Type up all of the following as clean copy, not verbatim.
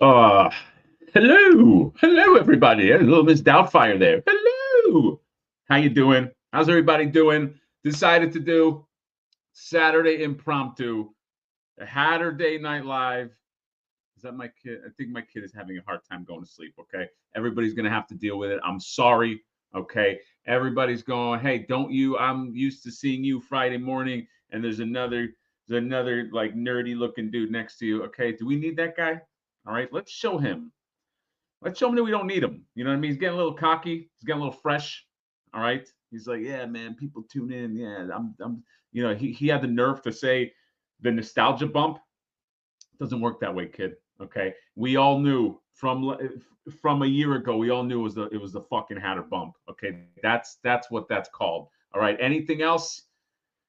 Uh, hello, everybody. There's a little Miss Doubtfire there. Hello, how you doing? How's everybody doing? Decided to do Saturday impromptu, a Hatterday Night Live. Is that my kid? I think my kid is having a hard time going to sleep. Okay, everybody's gonna have to deal with it. I'm sorry. Okay, everybody's going. Hey, don't you? I'm used to seeing you Friday morning, and there's another like nerdy looking dude next to you. Okay, do we need that guy? All right, let's show him. Let's show him that we don't need him. You know what I mean? He's getting a little cocky. He's getting a little fresh. All right. He's like, yeah, man, people tune in. Yeah, he had the nerve to say the nostalgia bump. It doesn't work that way, kid. Okay. We all knew from a year ago, we all knew it was the fucking Hatter bump. Okay. That's what that's called. All right. Anything else,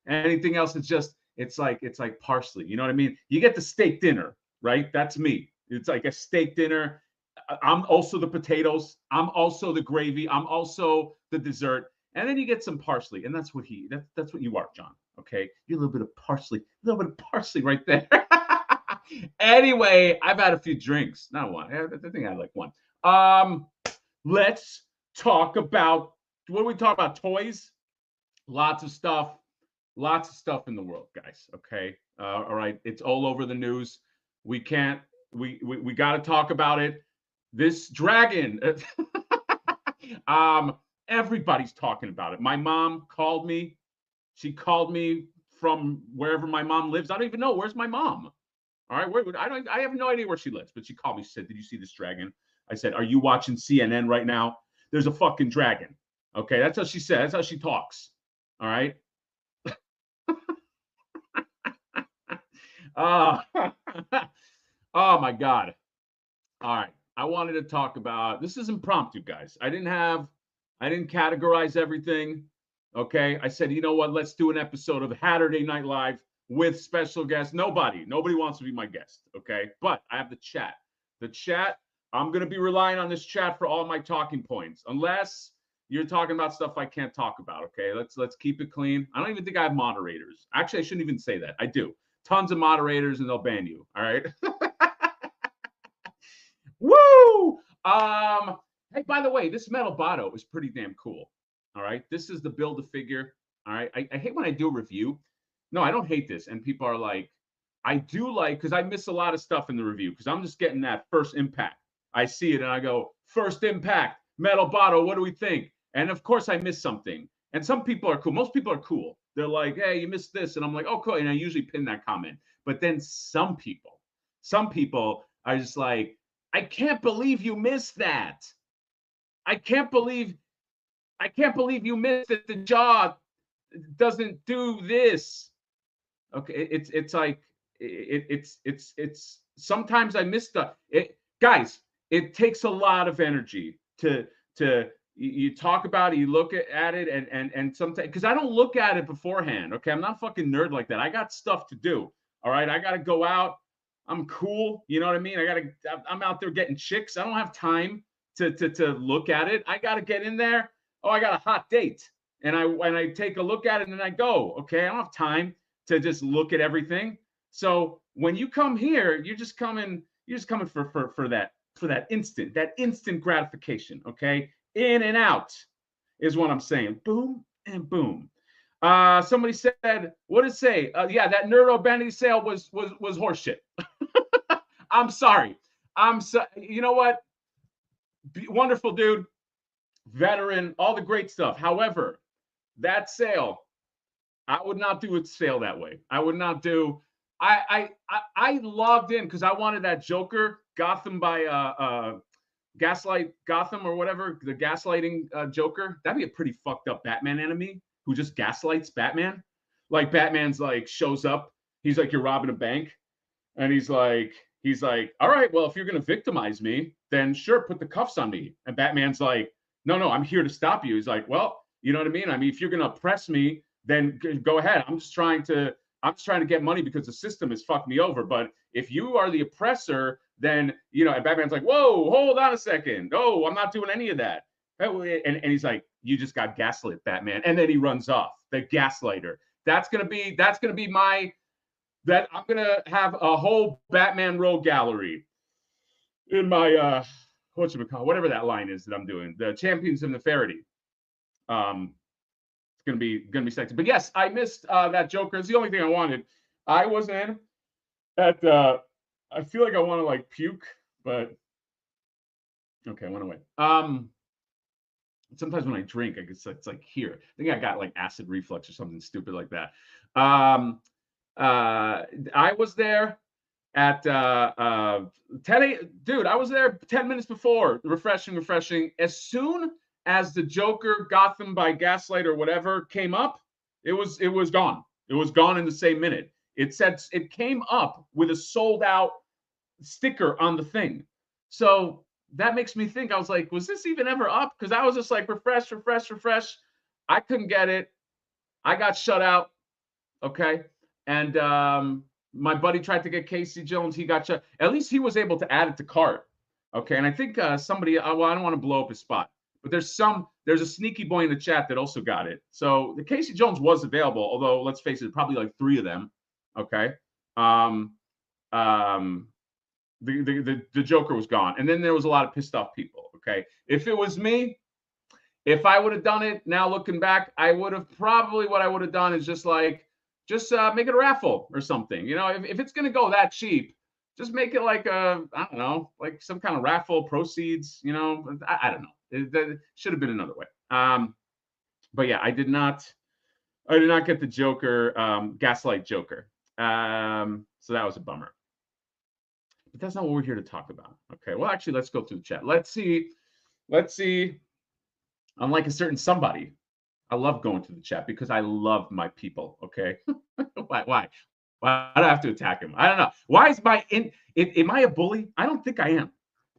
it's like parsley. You know what I mean? You get the steak dinner, right? That's me. It's like a steak dinner. I'm also the potatoes. I'm also the gravy. I'm also the dessert. And then you get some parsley, and that's what you are, John. Okay, you're a little bit of parsley, right there. Anyway, I've had a few drinks, not one. I think I had like one. Um, let's talk about what do we talk about? Toys, lots of stuff, in the world, guys. Okay, all right, it's all over the news. We can't. We got to talk about it. This dragon. um, everybody's talking about it. My mom called me. She called me from wherever my mom lives. I don't even know where's my mom. All right, I have no idea where she lives, but she called me. She said, "Did you see this dragon?" I said, "Are you watching CNN right now? There's a fucking dragon." Okay, that's how she said. That's how she talks. All right. Uh, oh my god. All right. I wanted to talk about this is impromptu, guys. I didn't categorize everything. Okay. I said, you know what? Let's do an episode of Hatterday Night Live with special guests. Nobody wants to be my guest. Okay. But I have the chat. The chat, I'm gonna be relying on this chat for all my talking points, unless you're talking about stuff I can't talk about. Okay. Let's keep it clean. I don't even think I have moderators. Actually, I shouldn't even say that. I do. Tons of moderators and they'll ban you. All right. Woo! Hey, by the way, this metal botto is pretty damn cool. All right. This is the build a figure. All right. I hate when I do a review. No, I don't hate this. And people are like, I do like, because I miss a lot of stuff in the review, because I'm just getting that first impact. I see it and I go, first impact, metal botto, what do we think? And of course, I miss something. And some people are cool. Most people are cool. They're like, hey, you missed this. And I'm like, oh, cool. And I usually pin that comment. But then some people are just like, I can't believe you missed that. I can't believe I can't believe you missed it. The jaw doesn't do this. Okay, it's like it's sometimes I miss stuff. Guys, it takes a lot of energy to you talk about it, you look at it, and sometimes because I don't look at it beforehand. Okay, I'm not a fucking nerd like that. I got stuff to do. All right, I got to go out. I'm cool. You know what I mean? I'm out there getting chicks. I don't have time to look at it. I got to get in there. Oh, I got a hot date, and I take a look at it and then I go. Okay, I don't have time to just look at everything. So when you come here, you're just coming for that instant gratification. Okay, in and out is what I'm saying. Boom and boom. Somebody said, what did it say? Yeah, that Nerdo Bandity sale was horseshit. I'm sorry. You know what? Wonderful dude, veteran, all the great stuff. However, that sale, I would not do a sale that way. I would not do. I logged in because I wanted that Joker Gotham by Gaslight Gotham or whatever, the gaslighting Joker. That'd be a pretty fucked up Batman enemy who just gaslights Batman. Like Batman's like shows up, he's like, you're robbing a bank, and he's like, all right, well, if you're gonna victimize me, then sure, put the cuffs on me. And Batman's like, no, I'm here to stop you. He's like, well, you know what I mean? I mean, if you're gonna oppress me, then go ahead. I'm just trying to get money because the system has fucked me over. But if you are the oppressor, then and Batman's like, whoa, hold on a second. No, I'm not doing any of that. And he's like, you just got gaslit, Batman. And then he runs off. The gaslighter. That's gonna be my that I'm gonna have a whole Batman rogue gallery. whatever that line is that I'm doing, the Champions of Nefarity. It's gonna be sexy. But yes, I missed that Joker. It's the only thing I wanted. I was in at I feel like I want to like puke, but okay, I went away. Sometimes when I drink, I guess it's like here. I think I got like acid reflux or something stupid like that. I was there at 10 dude, I was there 10 minutes before. Refreshing. As soon as the Joker Gotham by Gaslight or whatever came up, it was gone. It was gone in the same minute. It said it came up with a sold out sticker on the thing. So that makes me think, I was like, was this even ever up? Because I was just like, refresh. I couldn't get it. I got shut out. Okay. And my buddy tried to get Casey Jones. He got shut. At least he was able to add it to cart. Okay. And I think somebody, well, I don't want to blow up his spot, but there's a sneaky boy in the chat that also got it. So the Casey Jones was available, although let's face it, probably like 3 of them. Okay. The Joker was gone. And then there was a lot of pissed off people. Okay. If it was me, if I would have done it now looking back, I would have probably, what I would have done is just make it a raffle or something. You know, if it's going to go that cheap, just make it like I don't know, like some kind of raffle proceeds, you know, I don't know. It should have been another way. But yeah, I did not get the Joker, Gaslight Joker. So that was a bummer. But that's not what we're here to talk about. Okay. Well, actually, let's go through the chat. Let's see. Unlike a certain somebody, I love going to the chat because I love my people. Okay. Why do I have to attack him? I don't know. Why is am I a bully? I don't think I am.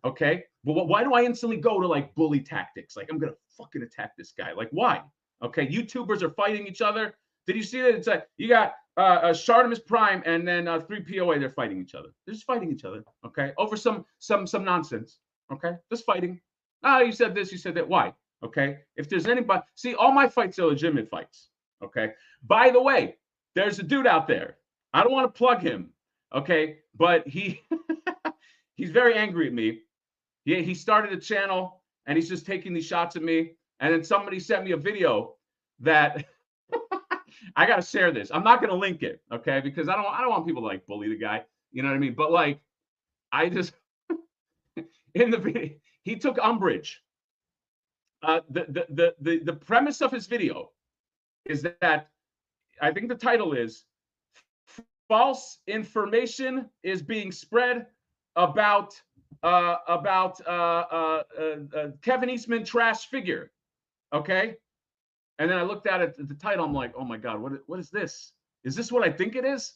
Okay. But why do I instantly go to like bully tactics? Like, I'm going to fucking attack this guy. Like, why? Okay. YouTubers are fighting each other. Did you see that? It's like, you got Shartimus Prime and then 3POA, they're fighting each other. They're just fighting each other, okay? Over some nonsense, okay? Just fighting. You said this, you said that. Why? Okay? If there's anybody, see, all my fights are legitimate fights, okay? By the way, there's a dude out there. I don't want to plug him, okay? But he's very angry at me. He started a channel and he's just taking these shots at me. And then somebody sent me a video that I got to share this. I'm not going to link it, okay? Because I don't want people to like bully the guy. You know what I mean? But like, I just in the video, he took umbrage. The premise of his video is that I think the title is false information is being spread about Kevin Eastman trash figure, okay? And then I looked at it, the title. I'm like, oh my God, what is this? Is this what I think it is?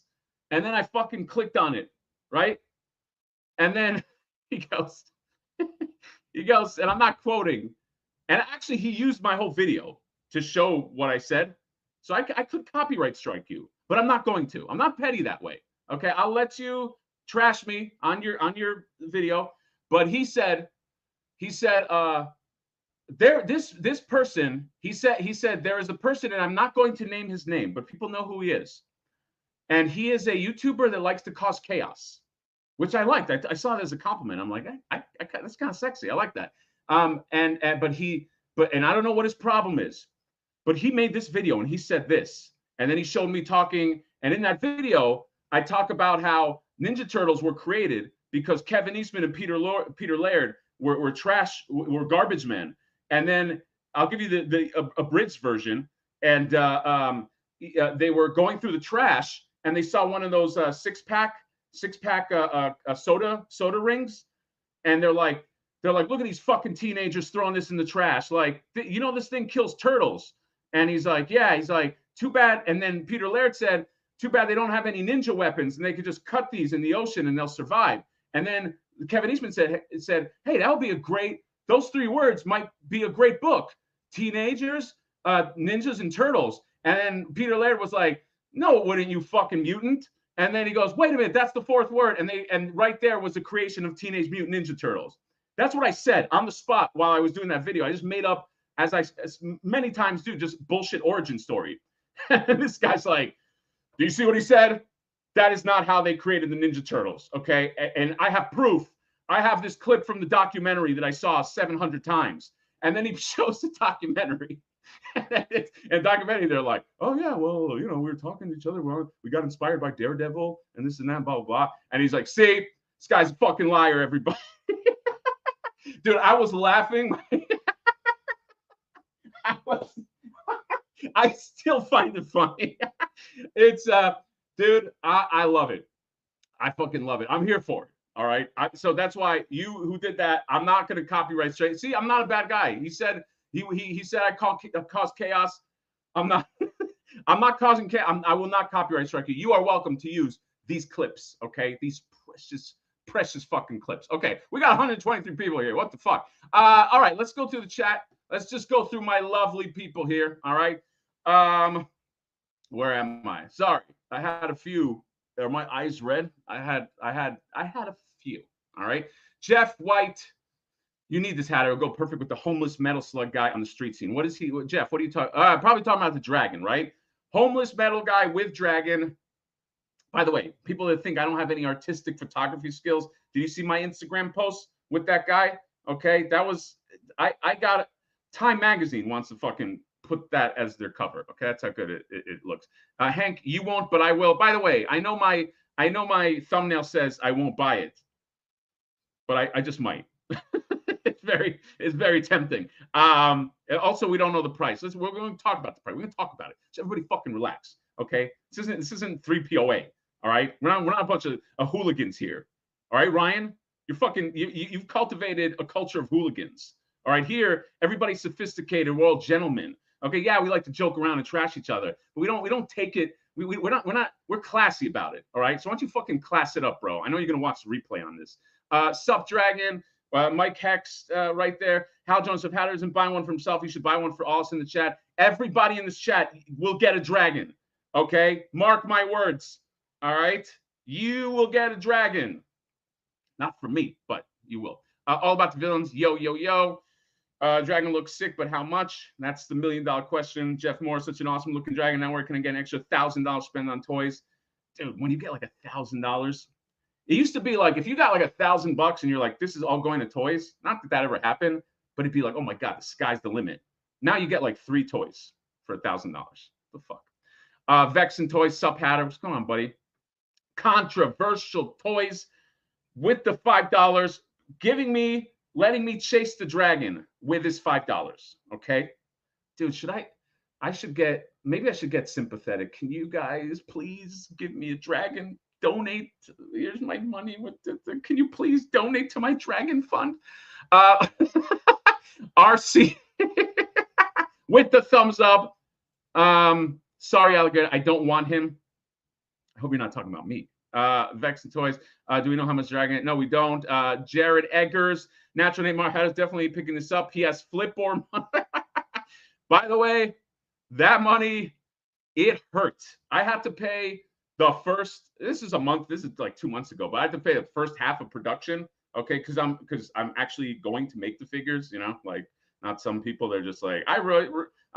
And then I fucking clicked on it, right? And then he goes, and I'm not quoting. And actually, he used my whole video to show what I said. So I could copyright strike you, but I'm not going to. I'm not petty that way. Okay, I'll let you trash me on your video. But he said, this person, he said there is a person, and I'm not going to name his name, but people know who he is. And he is a YouTuber that likes to cause chaos, which I liked. I saw it as a compliment. I'm like, that's kind of sexy. I like that. And I don't know what his problem is, but he made this video and he said this, and then he showed me talking. And in that video, I talk about how Ninja Turtles were created because Kevin Eastman and Peter Laird were garbage men. And then I'll give you the abridged version. And they were going through the trash, and they saw one of those six-pack soda rings, and they're like, look at these fucking teenagers throwing this in the trash. Like, you know, this thing kills turtles. And he's like, yeah. He's like, too bad. And then Peter Laird said, too bad they don't have any ninja weapons, and they could just cut these in the ocean and they'll survive. And then Kevin Eastman said, hey, that would be those 3 words might be a great book. Teenagers, ninjas, and turtles. And then Peter Laird was like, no, it wouldn't, you fucking mutant. And then he goes, wait a minute, that's the 4th word. And right there was the creation of Teenage Mutant Ninja Turtles. That's what I said on the spot while I was doing that video. I just made up, as many times do, just bullshit origin story. And this guy's like, do you see what he said? That is not how they created the Ninja Turtles, okay? And I have proof I have this clip from the documentary that I saw 700 times. And then he shows the documentary. And documentary, they're like, oh, yeah, well, you know, we were talking to each other. Well, we got inspired by Daredevil and this and that, blah, blah, blah. And he's like, see, this guy's a fucking liar, everybody. Dude, I was laughing. I still find it funny. It's, dude, I love it. I fucking love it. I'm here for it. All right. So that's why you who did that, I'm not going to copyright straight. See, I'm not a bad guy. He said he said I cause chaos. I'm not I'm not causing chaos. I will not copyright strike you. You are welcome to use these clips. Okay, these precious fucking clips. Okay, we got 123 people here. What the fuck? All right, let's go through the chat. Let's just go through my lovely people here. All right. Where am I? Sorry, I had a few. Are my eyes red? I had a few. All right. Jeff White, you need this hat. It'll go perfect with the homeless metal slug guy on the street scene. What is he? Jeff, what are you talking? Probably talking about the dragon, right? Homeless metal guy with dragon. By the way, people that think I don't have any artistic photography skills, did you see my Instagram post with that guy? Okay, that was I got it. Time Magazine wants to fucking put that as their cover. Okay, that's how good it looks. Hank, you won't, but I will. By the way, I know my thumbnail says I won't buy it, but I just might. it's very tempting. Also, we don't know the price. We're going to talk about the price. We're going to talk about it. So everybody fucking relax. Okay, this isn't 3POA. All right, we're not a bunch of hooligans here. All right, Ryan, you've cultivated a culture of hooligans. All right, here everybody's sophisticated. We're all gentlemen. Okay, yeah, we like to joke around and trash each other, but we don't take it. We're classy about it. All right, so why don't you fucking class it up, bro? I know you're gonna watch the replay on this. Sup Dragon, Mike Hex, right there. Hal Jones, if Hatter isn't buying one for himself, he should buy one for all us in the chat. Everybody in this chat will get a dragon. Okay, mark my words. All right, you will get a dragon. Not from me, but you will. All about the villains. Yo, yo, yo. Dragon looks sick, but how much? That's the $1 million question. Jeff Moore, such an awesome looking dragon. Now where can I get an extra $1,000 spent on toys? Dude, when you get like $1,000, it used to be like if you got like $1,000 and you're like, this is all going to toys. Not that ever happened, but it'd be like, oh my god, the sky's the limit. Now you get like 3 toys for $1,000. The fuck? Vex and Toys, Sup Hatter. What's going on, buddy? Controversial Toys with the $5, letting me chase the dragon with his $5. Okay, dude, I should get sympathetic. Can you guys please give me a dragon? Donate. Here's my money. Can you please donate to my dragon fund? RC with the thumbs up. Sorry, Alligator, I don't want him. I hope you're not talking about me. Vex and Toys. Do we know how much dragon? No, we don't. Jared Eggers. Natural name Mark is definitely picking this up. He has Flipboard money. By the way, that money, it hurt. I had to pay the first, this is like 2 months ago, but I had to pay the first half of production. Okay, because I'm actually going to make the figures, you know, like not some people, they're just like, I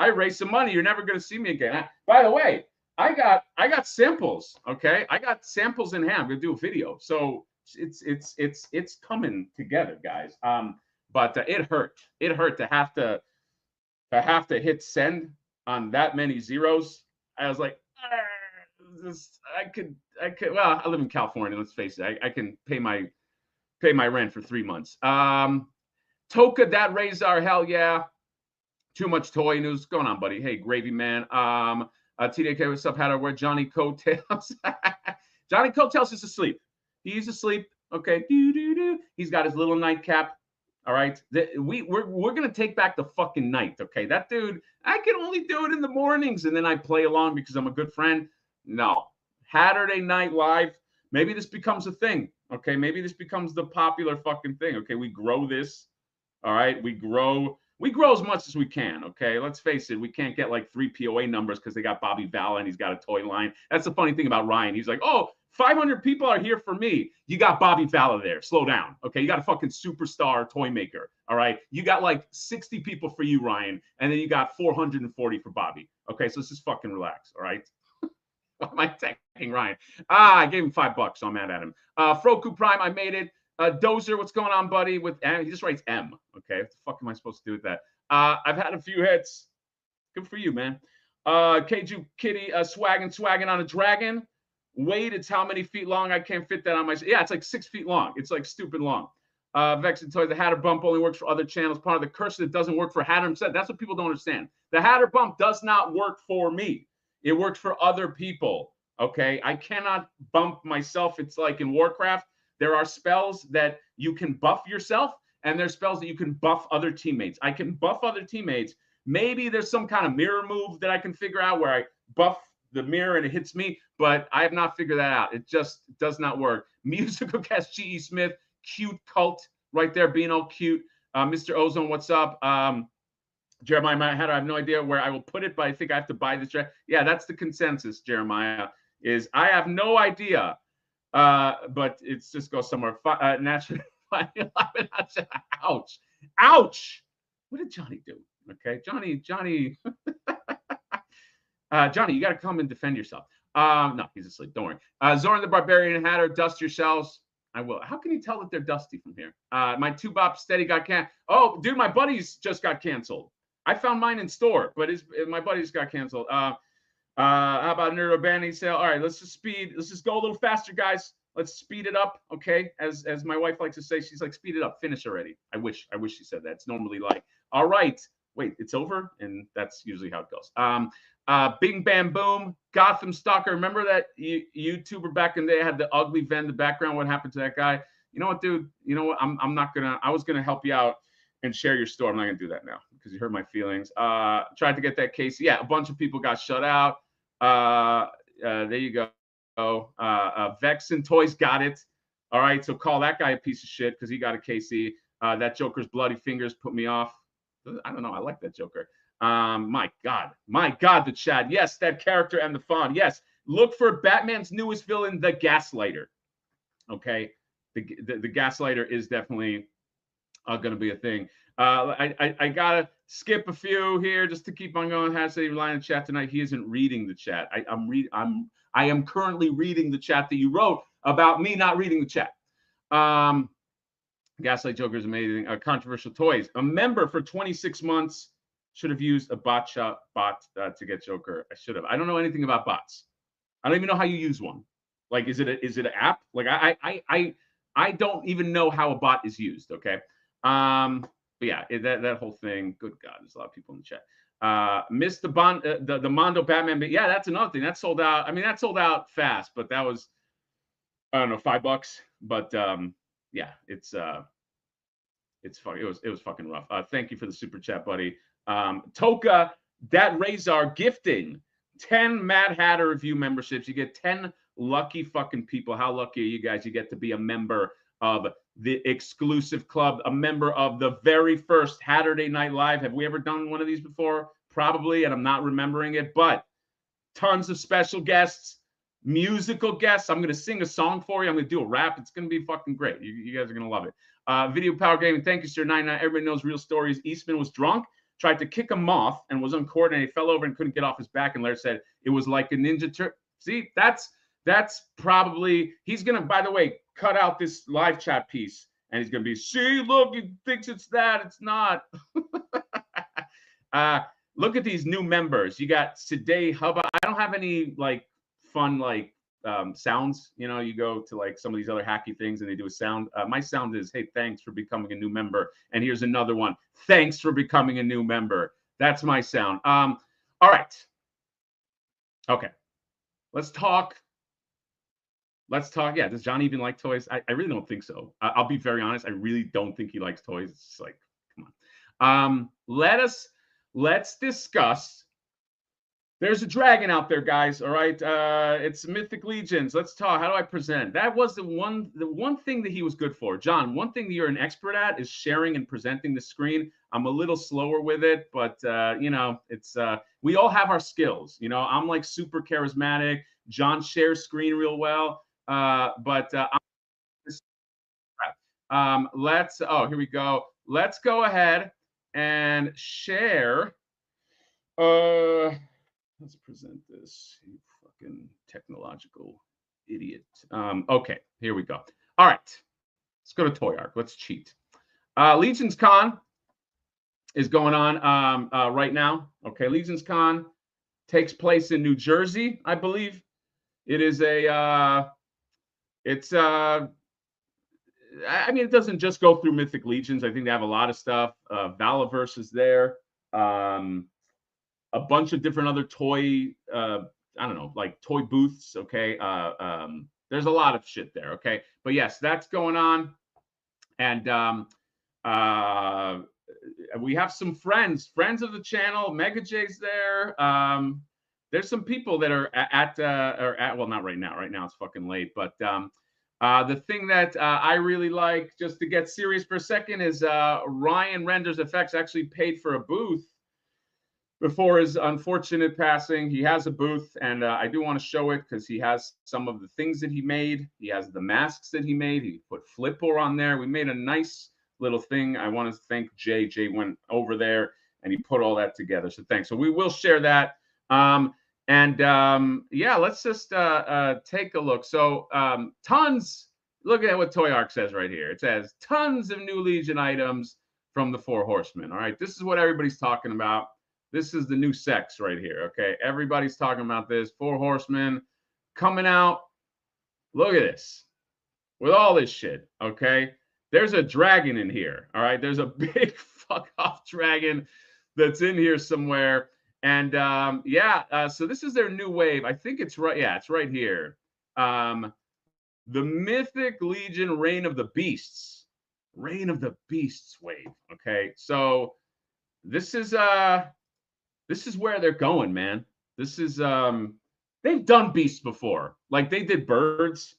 raised some money, you're never gonna see me again. By the way, I got samples. Okay, I got samples in hand. I'm gonna do a video, so it's coming together, guys. But it hurt. It hurt to have to hit send on that many zeros. I was like, I could. Well, I live in California. Let's face it. I can pay my rent for 3 months. Toka, that Razor, hell yeah. Too much toy news. What's going on, buddy? Hey, Gravy Man. TDK, what's up? How to wear Johnny Coattails? Johnny Coattails is asleep. He's asleep. Okay. He's got his little nightcap. All right. We're gonna take back the fucking night. Okay. That dude, I can only do it in the mornings, and then I play along because I'm a good friend. No. Hatterday Night Live. Maybe this becomes a thing. Okay. Maybe this becomes the popular fucking thing. Okay. We grow this. All right. We grow as much as we can, okay? Let's face it, we can't get like 3 POA numbers because they got Bobby Vala and he's got a toy line. That's the funny thing about Ryan. He's like, oh, 500 people are here for me. You got Bobby Vala there. Slow down, okay? You got a fucking superstar toy maker, all right? You got like 60 people for you, Ryan, and then you got 440 for Bobby, okay? So let's just fucking relax, all right? Why am I attacking Ryan? I gave him $5, so I'm mad at him. Froku Prime, I made it. Dozer, what's going on, buddy? With M, he just writes M. Okay, what the fuck am I supposed to do with that? I've had a few hits. Good for you, man. Keiju Kitty, swagging on a dragon. Wait, it's how many feet long? I can't fit that on my. Yeah, it's like 6 feet long. It's like stupid long. Vexen Toys, the Hatter bump only works for other channels. Part of the curse that doesn't work for Hatter himself. That's what people don't understand. The Hatter bump does not work for me. It works for other people. Okay, I cannot bump myself. It's like in Warcraft, there are spells that you can buff yourself, and there's spells that you can buff other teammates. I can buff other teammates. Maybe there's some kind of mirror move that I can figure out where I buff the mirror and it hits me, but I have not figured that out. It just does not work. Musical cast G.E. Smith, cute cult right there, being all cute. Mr. Ozone, what's up? Jeremiah Hatter, I have no idea where I will put it, but I think I have to buy this. Yeah, that's the consensus, Jeremiah, is I have no idea, but it's just go somewhere. Naturally, ouch. Ouch. What did Johnny do? Okay, Johnny, Johnny, you got to come and defend yourself. No, he's asleep. Don't worry. Zoran the Barbarian Hatter, dust yourselves. I will. How can you tell that they're dusty from here? My 2-bop steady got canceled. Oh, dude, my buddies just got canceled. I found mine in store, but my buddies got canceled. How about Nerdo Bandity sale? All right, let's just go a little faster, guys. Let's speed it up, okay? As my wife likes to say, she's like, speed it up, finish already. I wish she said that. It's normally like, all right, wait, it's over, and that's usually how it goes. Bing Bam Boom, Gotham Stalker. Remember that YouTuber back in the day had the ugly Ven in the background? What happened to that guy? You know what, dude? You know what? I'm not gonna. I was gonna help you out and share your story. I'm not gonna do that now because you hurt my feelings. Tried to get that case. Yeah, a bunch of people got shut out. There you go. Vexen Toys got it. All right, so call that guy a piece of shit because he got a KC. That Joker's bloody fingers put me off. I don't know. I like that Joker. My God, the chat. Yes, that character and the font. Yes, look for Batman's newest villain, the Gaslighter. Okay, the Gaslighter is definitely going to be a thing. I gotta skip a few here just to keep on going. Has a line in chat tonight. He isn't reading the chat. I am currently reading the chat that you wrote about me not reading the chat. Gaslight Joker is amazing. Controversial Toys. A member for 26 months. Should have used a bot to get Joker. I should have. I don't know anything about bots. I don't even know how you use one. Like, is it an app? Like, I don't even know how a bot is used. Okay. But yeah, that whole thing. Good God, there's a lot of people in the chat. Missed the Mondo Batman. But yeah, that's another thing. That sold out. I mean, that sold out fast, but that was, I don't know, $5. But yeah, it's fun. It was fucking rough. Thank you for the super chat, buddy. Toka, that Razor gifting 10 Mad Hatter review memberships. You get 10 lucky fucking people. How lucky are you guys? You get to be a member of the exclusive club, a member of the very first HATTERDAY Night Live. Have we ever done one of these before? Probably, and I'm not remembering it, but tons of special guests, musical guests. I'm going to sing a song for you. I'm going to do a rap. It's going to be fucking great. You guys are going to love it. Video Power Gaming. Thank you, sir. 99. Everybody knows real stories. Eastman was drunk, tried to kick him off, and was uncoordinated. Fell over and couldn't get off his back. And Larry said it was like a ninja turtle. See, that's probably, he's going to, by the way, cut out this live chat piece. And he's going to be, see, look, he thinks it's that. It's not. Look at these new members. You got today Hubba. I don't have any like fun like sounds. You know, you go to like some of these other hacky things and they do a sound. My sound is, hey, thanks for becoming a new member. And here's another one. Thanks for becoming a new member. That's my sound. All right. Okay. Let's talk. Yeah, does John even like toys? I really don't think so. I'll be very honest. I really don't think he likes toys. It's just like, come on. Let's discuss. There's a dragon out there, guys. All right. It's Mythic Legions. Let's talk. How do I present? That was the one thing that he was good for. John, one thing that you're an expert at is sharing and presenting the screen. I'm a little slower with it, but you know, it's we all have our skills. You know, I'm like super charismatic. John shares screen real well. Here we go. Let's go ahead and share. Let's present this, you fucking technological idiot. Okay, here we go. All right. Let's go to Toy Arc. Let's cheat. LegionsCon is going on right now. Okay, LegionsCon takes place in New Jersey, I believe. It is a I mean, it doesn't just go through Mythic Legions. I think they have a lot of stuff. Valaverse is there. A bunch of different other toy, I don't know, like toy booths. Okay. There's a lot of shit there. Okay. But yes, that's going on. And we have some friends of the channel. Mega J's there. There's some people that are well, not right now. Right now it's fucking late. But the thing that I really like, just to get serious for a second, is Ryan Renders Effects actually paid for a booth before his unfortunate passing. He has a booth, and I do want to show it because he has some of the things that he made. He has the masks that he made. He put Flipper on there. We made a nice little thing. I want to thank Jay. Jay went over there and he put all that together. So thanks. So we will share that. Yeah, let's just take a look. So tons. Look at what Toy Arc says right here. It says tons of new Legion items from the Four Horsemen. All right, this is what everybody's talking about. This is the new sex right here. Okay, everybody's talking about this. Four Horsemen coming out. Look at this with all this shit. Okay, there's a dragon in here. All right, there's a big fuck off dragon that's in here somewhere. And so this is their new wave. I think it's right. Yeah, it's right here. The Mythic Legion Reign of the Beasts. Reign of the Beasts wave. Okay, so this is where they're going, man. This is they've done beasts before. Like they did birds.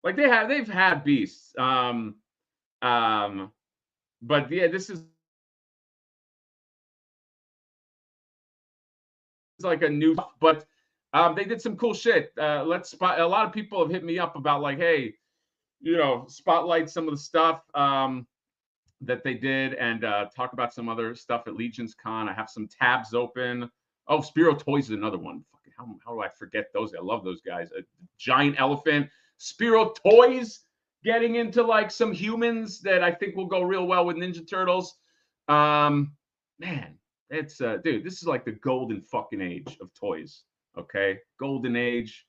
Like they've had beasts. But yeah, this is like a new, but they did some cool shit. A lot of people have hit me up about like, hey, spotlight some of the stuff that they did, and talk about some other stuff at LegionsCon. I have some tabs open. Oh, Spirro Toys is another one. Fucking how do I forget those? I love those guys. A giant elephant. Spirro Toys getting into like some humans that I think will go real well with Ninja Turtles. Man, it's dude, this is like the golden fucking age of toys. Okay, golden age,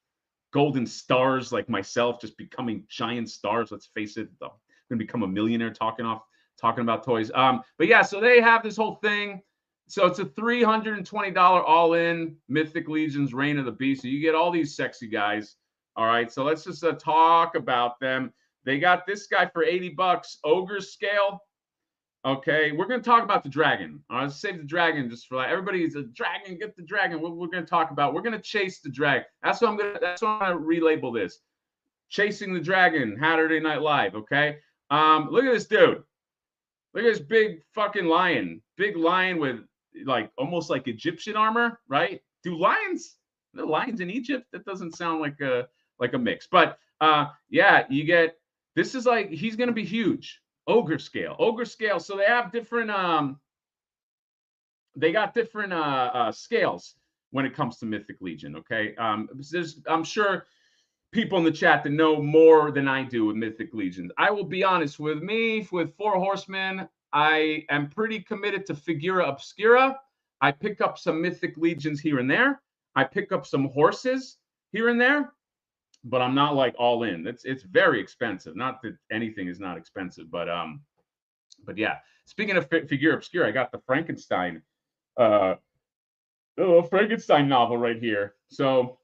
golden stars like myself, just becoming giant stars. Let's face it, I'm gonna become a millionaire talking about toys. But yeah, so they have this whole thing. So it's a $320 all-in Mythic Legions Reign of the Beast. So you get all these sexy guys. All right, so let's just talk about them. They got this guy for $80, Ogre Scale. Okay, we're going to talk about the dragon. All right, let's save the dragon just for like everybody's a dragon. Get the dragon. We're going to talk about. We're going to chase the dragon. That's what I'm going to relabel this. Chasing the Dragon, Hatterday Night Live. Okay. Look at this dude. Look at this big fucking lion. Big lion with like almost like Egyptian armor, right? Do lions? The lions in Egypt? That doesn't sound like a mix. But yeah, you get. This is like he's going to be huge. Ogre scale. So they have different scales when it comes to Mythic Legion. Okay. I'm sure people in the chat that know more than I do with Mythic Legions. I will be honest with me, with Four Horsemen, I am pretty committed to Figura Obscura. I pick up some Mythic Legions here and there. I pick up some horses here and there. But I'm not like all in. It's very expensive. Not that anything is not expensive, but yeah. Speaking of Figure Obscura, I got the Frankenstein novel right here. So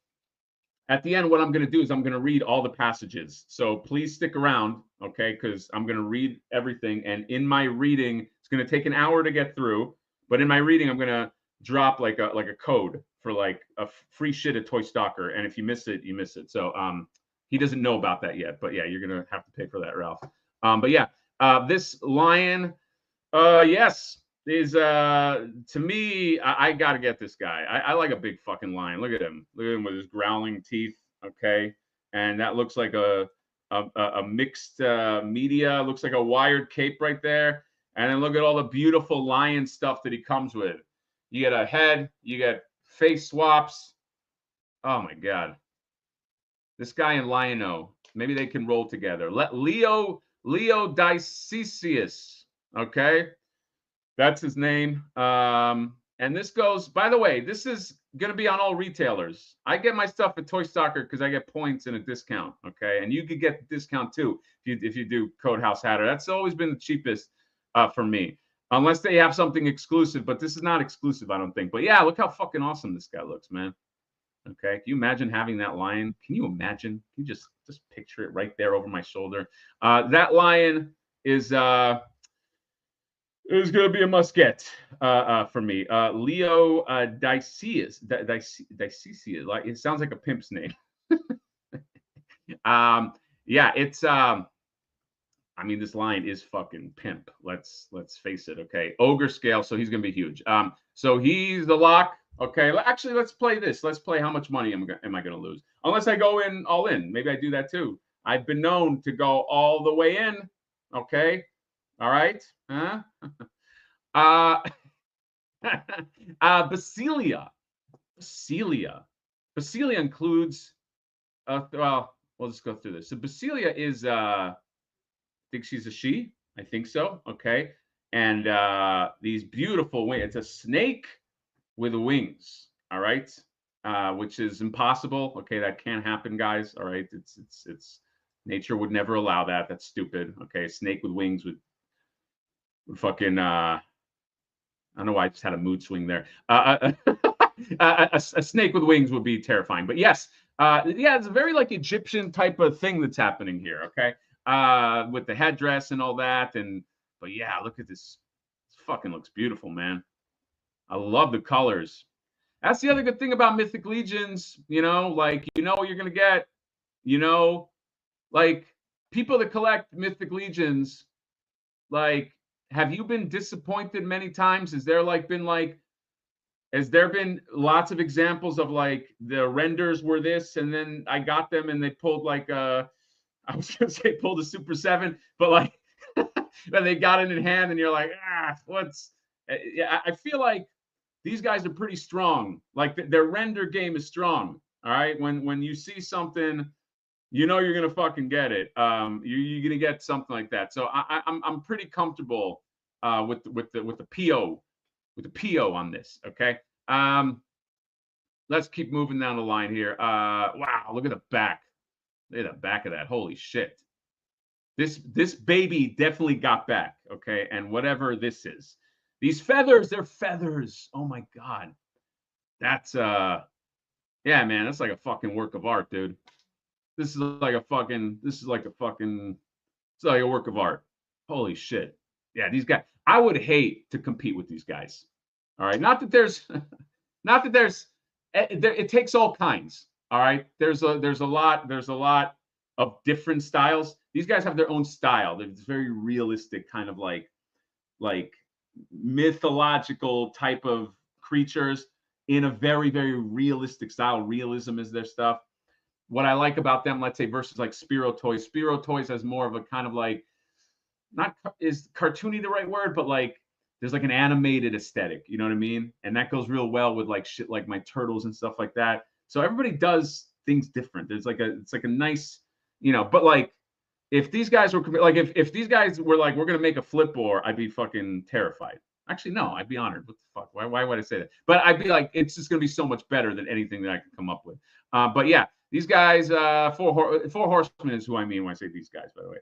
at the end, what I'm going to do is I'm going to read all the passages. So please stick around, okay? Because I'm going to read everything, and in my reading, it's going to take an hour to get through. But in my reading, I'm going to drop like a code for like a free shit at Toy Stalker, and if you miss it, you miss it. So he doesn't know about that yet, but yeah, you're gonna have to pay for that, Ralph. But yeah, this lion, yes, is to me, I gotta get this guy. I like a big fucking lion. Look at him with his growling teeth. Okay, and that looks like a mixed media. Looks like a wired cape right there. And then look at all the beautiful lion stuff that he comes with. You get a head, you get face swaps. Oh my God. This guy and Lion-O, maybe they can roll together. Let Leo Leo Dicesius. Okay, that's his name. And this goes, by the way, this is going to be on all retailers. I get my stuff at Toy Stalker because I get points and a discount. Okay, and you could get the discount too if you do Code House Hatter. That's always been the cheapest for me, unless they have something exclusive. But this is not exclusive, I don't think. But yeah, look how fucking awesome this guy looks, man. Okay, can you imagine having that lion? Can you imagine? Can you just picture it right there over my shoulder? That lion is going to be a must get for me. Leo Dicesius. Like, it sounds like a pimp's name. Yeah, it's I mean, this lion is fucking pimp. Let's face it. Okay, ogre scale, so he's gonna be huge. So he's the lock. Okay, actually, let's play this. Let's play how much money am I gonna lose? Unless I go in all in. Maybe I do that too. I've been known to go all the way in. Okay, all right. Huh? Basilia. Basilia includes. Well, we'll just go through this. So Basilia is. I think she's a she. I think so. Okay, and these beautiful wings. It's a snake with wings. All right, which is impossible. Okay, that can't happen, guys. All right, it's nature would never allow that. That's stupid. Okay, a snake with wings would fucking. I don't know why I just had a mood swing there. A snake with wings would be terrifying. But yes, yeah, it's a very like Egyptian type of thing that's happening here. Okay, with the headdress and all that. But yeah, look at this. This fucking looks beautiful, man. I love the colors. That's the other good thing about Mythic Legions. You know, like you know what you're gonna get. You know, like people that collect Mythic Legions, like. Have you been disappointed many times? Has there been lots of examples of like the renders were this and then I got them and they pulled like I was gonna say pulled a Super 7, but like and they got it in hand and you're like, I feel like these guys are pretty strong. Like their render game is strong. All right. When you see something, you know you're gonna fucking get it. You're gonna get something like that. So I'm pretty comfortable with the PO on this. Okay. Let's keep moving down the line here. Wow, look at the back. Look at the back of that. Holy shit. This baby definitely got back. Okay, and whatever this is, these feathers, they're feathers. Oh my god, that's yeah, man, that's like a fucking work of art, dude. This is like a work of art. Holy shit. Yeah, these guys. I would hate to compete with these guys. All right. Not that there's it takes all kinds. All right. There's a lot of different styles. These guys have their own style. It's very realistic, kind of like mythological type of creatures in a very, very realistic style. Realism is their stuff. What I like about them, let's say, versus like Spirro Toys. Spirro Toys has more of a kind of like, not is cartoony the right word, but like there's like an animated aesthetic, you know what I mean? And that goes real well with like shit like my turtles and stuff like that. So everybody does things different. It's like a nice, you know, but like if these guys were like if these guys were like, we're gonna make a flip or, I'd be fucking terrified. Actually, no, I'd be honored. What the fuck? Why would I say that? But I'd be like, it's just gonna be so much better than anything that I could come up with. But yeah, these guys, Four Horsemen is who I mean when I say these guys, by the way.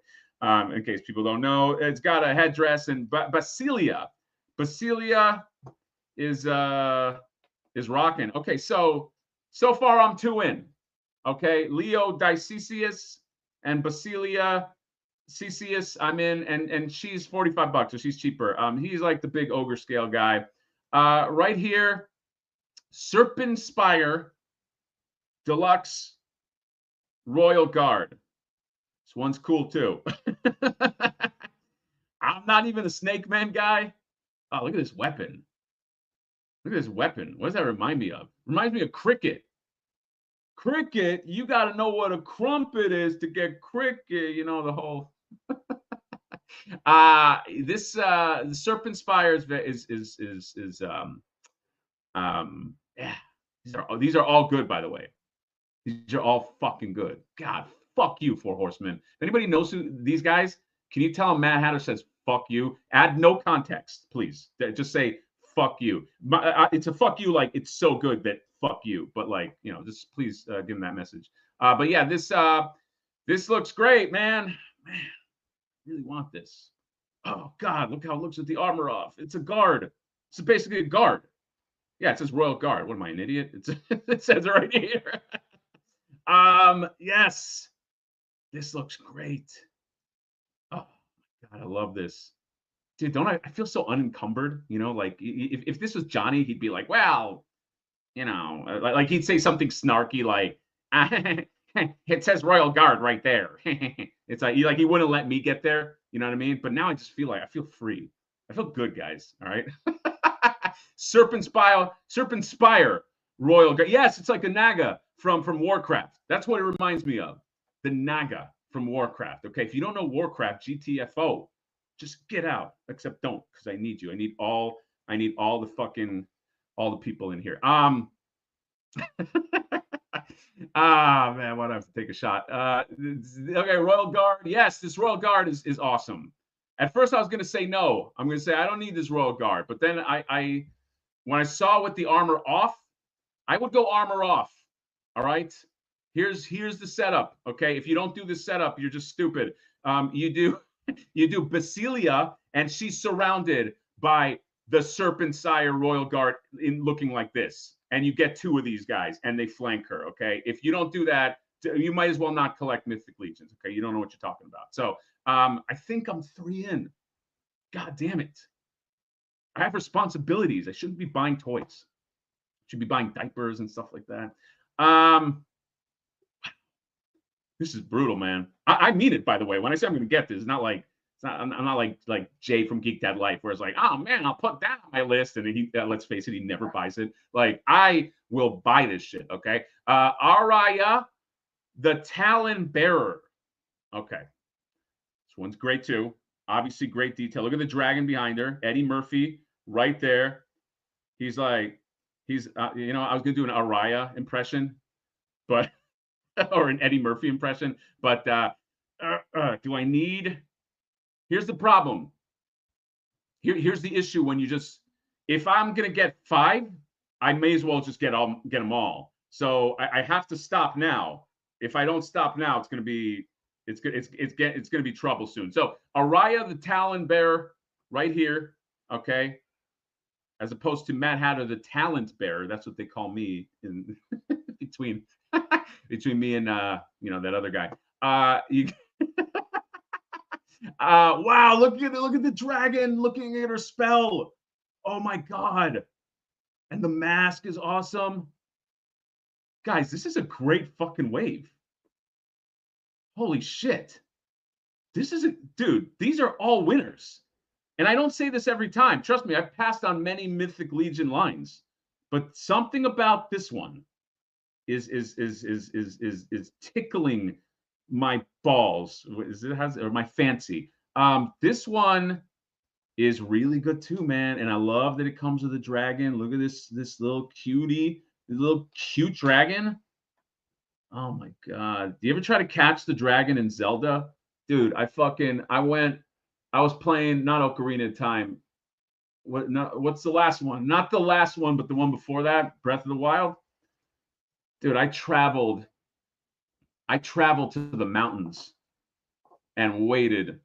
In case people don't know, it's got a headdress, and Basilia is rocking. Okay, so far I'm 2 in. Okay, Leo Dicesius and Basilia Cesius, I'm in, and she's $45, so she's cheaper. He's like the big ogre scale guy. Right here, Serpent Spire Deluxe Royal Guard. This one's cool too. I'm not even a Snake Man guy. Oh, look at this weapon. Look at this weapon. What does that remind me of? Reminds me of cricket. Cricket, you got to know what a crumpet is to get cricket. You know, the whole. This the Serpent Spire is yeah. These are all good, by the way. These are all fucking good. God, fuck you, Four Horsemen. If anybody knows who these guys, Can you tell him Mad Hatter says fuck you? Add no context, please. Just say fuck you. It's a fuck you, like it's so good that fuck you. But like, you know, just please give him that message. But yeah, this looks great, man. Man, I really want this. Oh God, look how it looks with the armor off. It's a guard. It's basically a guard. Yeah, it says Royal Guard. What am I, an idiot? It says it right here. Yes, this looks great. Oh my God, I love this. Dude, don't I feel so unencumbered? You know, like if this was Johnny, he'd be like, well, you know, like he'd say something snarky like, it says Royal Guard right there. It's like he wouldn't let me get there. You know what I mean? But now I just feel like I feel free. I feel good, guys. All right. Serpent Spire, Royal Guard. Yes, it's like a Naga from Warcraft. That's what it reminds me of. The Naga from Warcraft. Okay, if you don't know Warcraft, GTFO, just get out. Except don't, because I need you. I need all the people in here. Man, why do I have to take a shot? Okay, Royal Guard. Yes, this Royal Guard is awesome. At first, I was going to say no. I'm going to say I don't need this Royal Guard. But then when I saw with the armor off, I would go armor off. All right. Here's the setup. Okay, if you don't do the setup, you're just stupid. You do Basilia, and she's surrounded by the Serpent Sire Royal Guard in looking like this. And you get two of these guys, and they flank her, okay? If you don't do that, you might as well not collect Mythic Legions, okay? You don't know what you're talking about. So I think I'm 3 in. God damn it. I have responsibilities. I shouldn't be buying toys. I should be buying diapers and stuff like that. This is brutal, man. I mean it, by the way. When I say I'm going to get this, it's not like, I'm not like Jay from Geek Dad Life, where it's like, oh man, I'll put that on my list, and he, let's face it, he never buys it. Like, I will buy this shit. Okay, Araya, the Talon Bearer. Okay, this one's great too. Obviously, great detail. Look at the dragon behind her, Eddie Murphy, right there. He's like, you know, I was gonna do an Araya impression, but or an Eddie Murphy impression, but do I need? Here's the problem. Here's the issue when you just, if I'm gonna get 5, I may as well just get them all. So I have to stop now. If I don't stop now, it's gonna be trouble soon. So Araya the Talon Bearer right here, okay, as opposed to Mad Hatter the Talent Bearer. That's what they call me in between me and you know, that other guy. Wow, look at the dragon looking at her spell. Oh my God. And the mask is awesome. Guys, this is a great fucking wave. Holy shit. Dude, these are all winners. And I don't say this every time. Trust me, I've passed on many Mythic Legion lines. But something about this one is tickling my balls, or my fancy. This one is really good too, man, and I love that it comes with a dragon. Look at this little cutie, this little cute dragon. Oh my God! Do you ever try to catch the dragon in Zelda, dude? I was playing not Ocarina of Time. What's the last one? Not the last one, but the one before that, Breath of the Wild. Dude, I traveled to the mountains and waited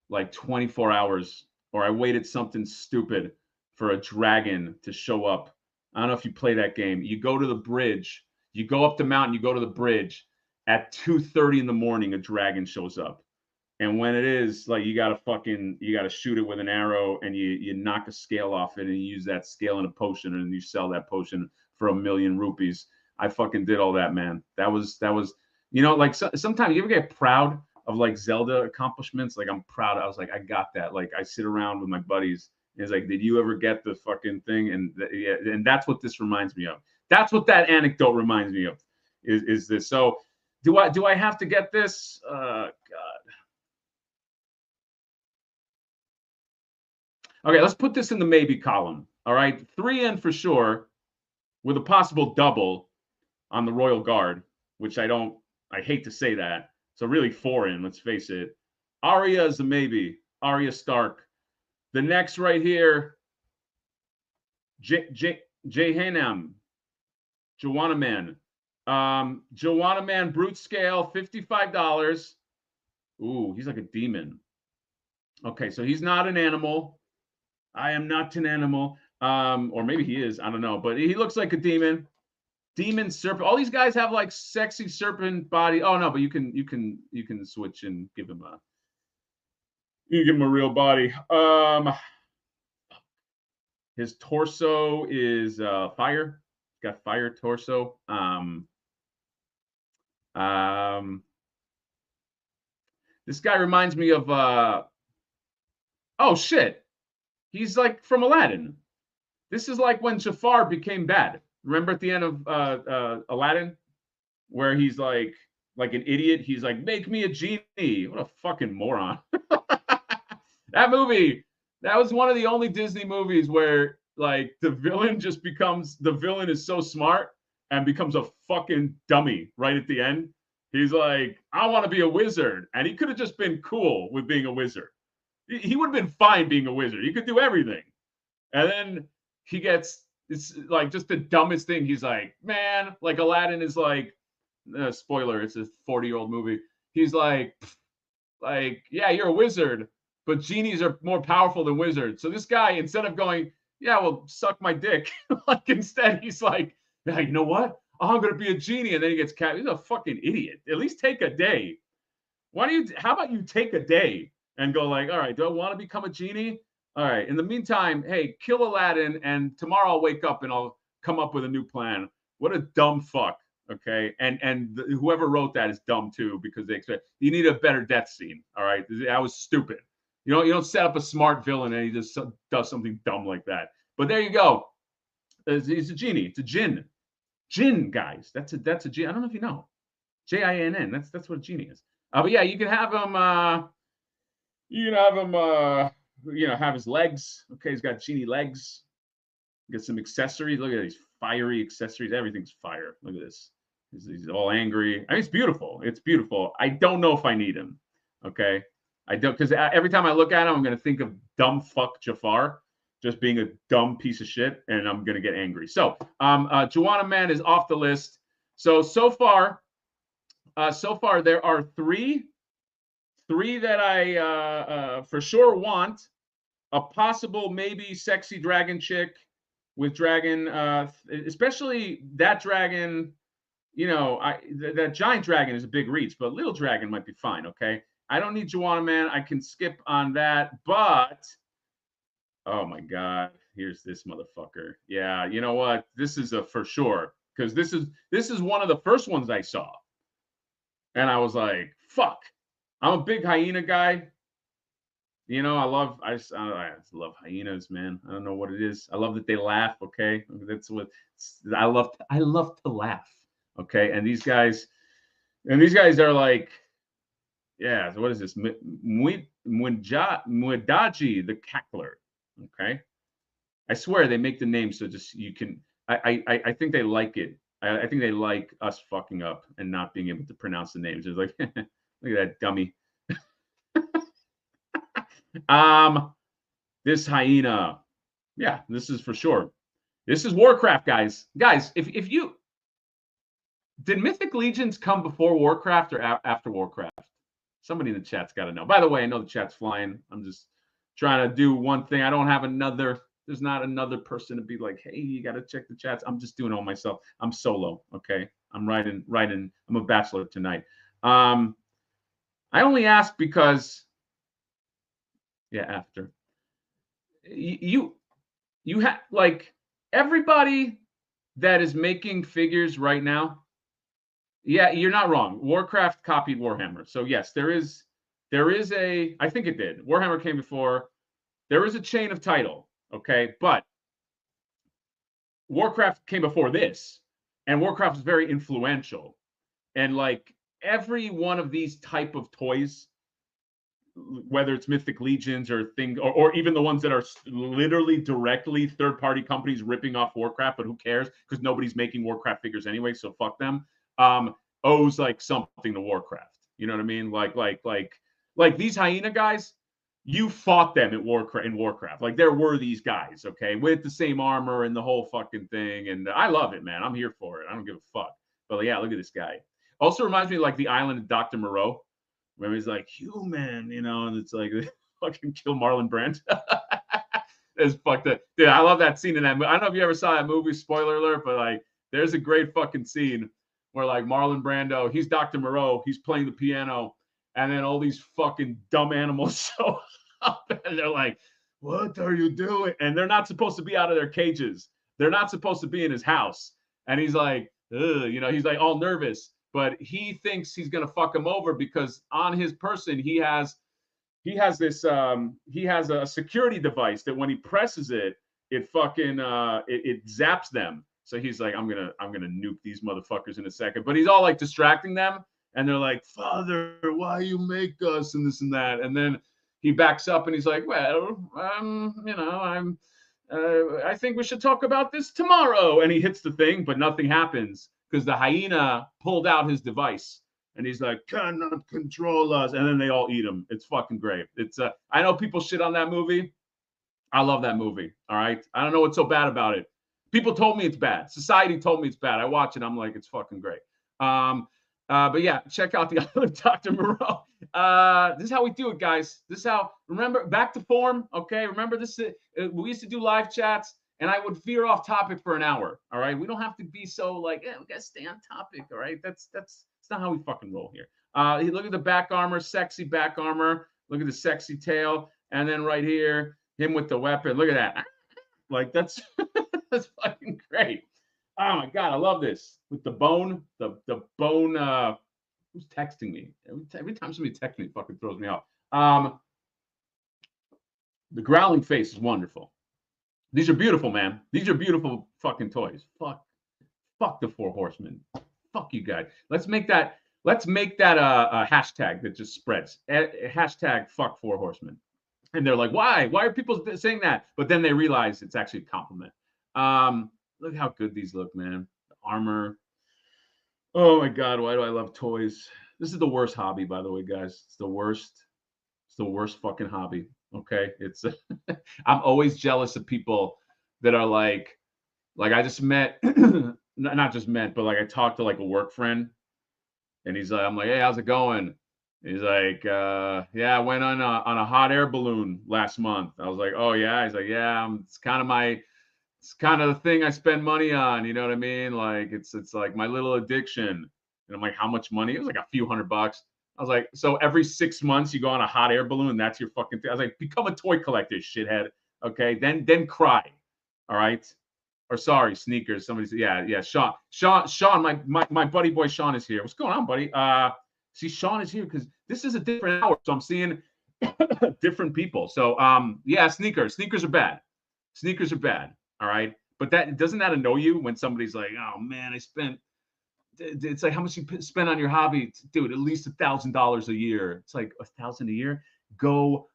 like 24 hours, or I waited something stupid for a dragon to show up. I don't know if you play that game. You go to the bridge, you go up the mountain, you go to the bridge. At 2:30 in the morning, a dragon shows up. And when it is, like, you gotta shoot it with an arrow, and you knock a scale off it, and you use that scale in a potion, and you sell that potion for 1,000,000 rupees. I fucking did all that, man. That was, you know, like, sometimes you ever get proud of like Zelda accomplishments? Like, I'm proud. I was like, I got that. Like, I sit around with my buddies, and it's like, did you ever get the fucking thing? And yeah, and that's what this reminds me of. That's what that anecdote reminds me of. Is this? So do I have to get this? God. Okay, let's put this in the maybe column. All right, 3 in for sure, with a possible double on the Royal Guard, which I hate to say that. So really 4 in, let's face it. Arya is a maybe. Arya Stark. The next right here, Hyena, Joanna Man. Joanna Man brute scale, $55. Ooh, he's like a demon. Okay, so he's not an animal. I am not an animal. Or maybe he is. I don't know, but he looks like a demon. Demon serpent. All these guys have like sexy serpent body. Oh no, but you can switch and give him a real body. His torso is fire. He's got fire torso. This guy reminds me of oh shit. He's like from Aladdin. This is like when Jafar became bad. Remember at the end of Aladdin, where he's like an idiot. He's like, "Make me a genie." What a fucking moron! That movie. That was one of the only Disney movies where like the villain just becomes the villain is so smart and becomes a fucking dummy right at the end. He's like, "I want to be a wizard," and he could have just been cool with being a wizard. He would have been fine being a wizard. He could do everything, and then he gets. It's like just the dumbest thing. He's like, man, like Aladdin is like, spoiler, it's a 40-year-old movie. He's like, yeah, you're a wizard, but genies are more powerful than wizards. So this guy, instead of going, yeah, well, suck my dick, like instead he's like, yeah, you know what? I'm gonna be a genie, and then he gets cat. He's a fucking idiot. At least take a day. How about you take a day and go like, all right, do I want to become a genie? All right. In the meantime, hey, kill Aladdin, and tomorrow I'll wake up and I'll come up with a new plan. What a dumb fuck. Okay. And whoever wrote that is dumb too, because they expect you need a better death scene. All right. That was stupid. You don't set up a smart villain and he just does something dumb like that. But there you go. He's a genie. It's a jinn. Jinn, guys. That's a jinn. I don't know if you know. Jinn. That's what a genie is. But yeah, you can have him. Have his legs. Okay, he's got genie legs. Get some accessories. Look at these fiery accessories. Everything's fire. Look at this. He's all angry. I mean, it's beautiful. It's beautiful. I don't know if I need him. Okay, I don't, because every time I look at him, I'm going to think of dumb fuck Jafar just being a dumb piece of shit, and I'm going to get angry. So, Joanna Man is off the list. So far, there are three that I for sure want. A possible maybe sexy dragon chick with dragon, especially that dragon. That giant dragon is a big reach, but little dragon might be fine. Okay, I don't need Joanna Man. I can skip on that. But oh my god, here's this motherfucker. Yeah, you know what? This is a for sure, because this is one of the first ones I saw, and I was like, fuck. I'm a big hyena guy. I just love hyenas, man. I don't know what it is. I love that they laugh. Okay, that's what I love. I love to laugh. Okay, and these guys are like, yeah. So what is this? Mudaji, the cackler. Okay, I swear they make the name so just you can. I think they like it. I think they like us fucking up and not being able to pronounce the names. It's like, look at that dummy. This hyena, yeah, this is for sure. This is Warcraft, guys. If you did Mythic Legions come before Warcraft or after Warcraft? Somebody in the chat's got to know. By the way, I know the chat's flying. I'm just trying to do one thing. I don't have another. There's not another person to be like, hey, you got to check the chats. I'm just doing it all myself. I'm solo. Okay, I'm writing. I'm a bachelor tonight. I only ask because. Yeah, after you have like everybody that is making figures right now. Yeah, you're not wrong. Warcraft copied Warhammer. So yes, there is a, I think it did. Warhammer came before. There is a chain of title, okay? But Warcraft came before this, and Warcraft is very influential. And like every one of these type of toys, whether it's Mythic Legions or even the ones that are literally directly third-party companies ripping off Warcraft, but who cares? Because nobody's making Warcraft figures anyway, so fuck them. Owes like something to Warcraft. You know what I mean? Like Like these Hyena guys, you fought them in Warcraft. Like there were these guys, okay, with the same armor and the whole fucking thing. And I love it, man. I'm here for it. I don't give a fuck. But yeah, look at this guy. Also reminds me of like the island of Dr. Moreau. Remember he's like human, you know, and it's like fucking kill Marlon Brando. It's fucked up. Dude, I love that scene in that movie. I don't know if you ever saw that movie, spoiler alert, but like there's a great fucking scene where like Marlon Brando, he's Dr. Moreau, he's playing the piano, and then all these fucking dumb animals show up and they're like, what are you doing? And they're not supposed to be out of their cages. They're not supposed to be in his house. And he's like, ugh, you know, he's like all nervous, but he thinks he's gonna fuck him over because on his person he has this he has a security device that when he presses it, it fucking it zaps them. So he's like, I'm gonna nuke these motherfuckers in a second. But he's all like distracting them, and they're like, Father, why you make us and this and that. And then he backs up and he's like, well, you know, I think we should talk about this tomorrow. And he hits the thing, but nothing happens because the hyena pulled out his device. And he's like, cannot control us. And then they all eat him. It's fucking great. It's I know people shit on that movie. I love that movie. All right. I don't know what's so bad about it. People told me it's bad. Society told me it's bad. I watch it. I'm like, it's fucking great. But yeah, check out the other Dr. Moreau. This is how we do it, guys. This is how, remember, back to form. Okay. Remember this, we used to do live chats and I would veer off topic for an hour. All right. We don't have to be so like, we got to stay on topic. All right. That's not how we fucking roll here. Look at the back armor, sexy back armor. Look at the sexy tail. And then right here, him with the weapon. Look at that. Like that's that's fucking great. Oh my God, I love this. With the bone, the bone, who's texting me? Every time somebody texts me, it fucking throws me off. The growling face is wonderful. These are beautiful, man. These are beautiful fucking toys. Fuck the Four Horsemen. Fuck you guys. Let's make that a hashtag that just spreads. Hashtag fuck Four Horsemen. And they're like, why are people saying that? But then they realize it's actually a compliment. Look how good these look, man. The armor. Oh my God, why do I love toys? This is the worst hobby, by the way, guys. It's the worst fucking hobby. Okay. It's I'm always jealous of people that are like I just met not just met, but like I talked to like a work friend and he's like, I'm like, hey, how's it going? He's like, yeah, I went on a hot air balloon last month. I was like, oh yeah. He's like, yeah, it's kind of the thing I spend money on. You know what I mean? Like it's like my little addiction. And I'm like, how much money? It was like a few $100. I was like, so every 6 months you go on a hot air balloon. That's your fucking thing. I was like, become a toy collector, shithead. Okay, then cry. All right. Or sorry, sneakers. Somebody said, yeah. Sean, my buddy boy Sean is here. What's going on, buddy? See, Sean is here because this is a different hour, so I'm seeing different people. So, yeah, sneakers are bad. Sneakers are bad. All right, but doesn't that annoy you when somebody's like, oh man, it's like how much you spend on your hobby, dude? At least $1,000 a year. It's like $1,000 a year. Go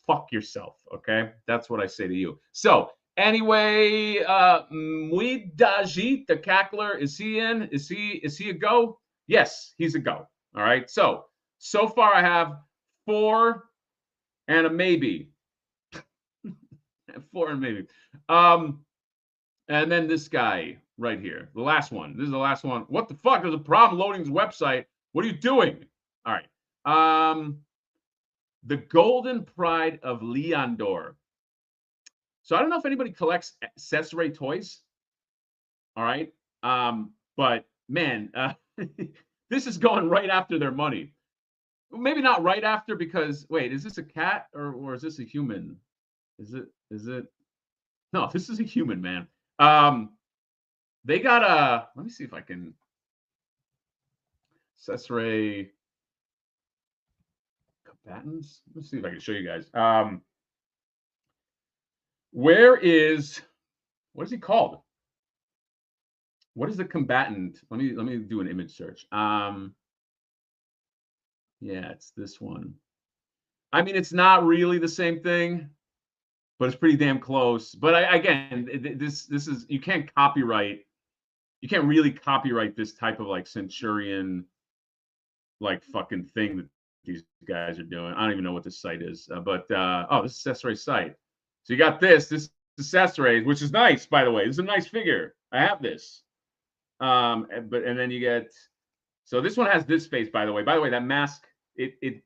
fuck yourself. Okay, that's what I say to you. So. Anyway, Muidaji, the cackler, is he in? Is he a go? Yes, he's a go. All right. So far I have 4 and a maybe. 4 and maybe. And then this guy right here, the last one. This is the last one. What the fuck? There's a problem loading his website. What are you doing? All right. The Golden Pride of Leondor. So I don't know if anybody collects Cesare toys. All right. But man, this is going right after their money. Maybe not right after because wait, is this a cat or is this a human? Is it? No, this is a human, man. They got let me see if I can Cesare combatants. Let's see if I can show you guys. What is he called? What is the combatant? Let me do an image search. Yeah, it's this one. I mean, it's not really the same thing, but it's pretty damn close. But again, this is you can't really copyright this type of like Centurion like fucking thing these guys are doing. I don't even know what this site is, but oh, this is accessory site. So you got this accessories, which is nice, by the way. This is a nice figure. I have this. And then you get, so this one has this face, by the way. By the way, that mask, it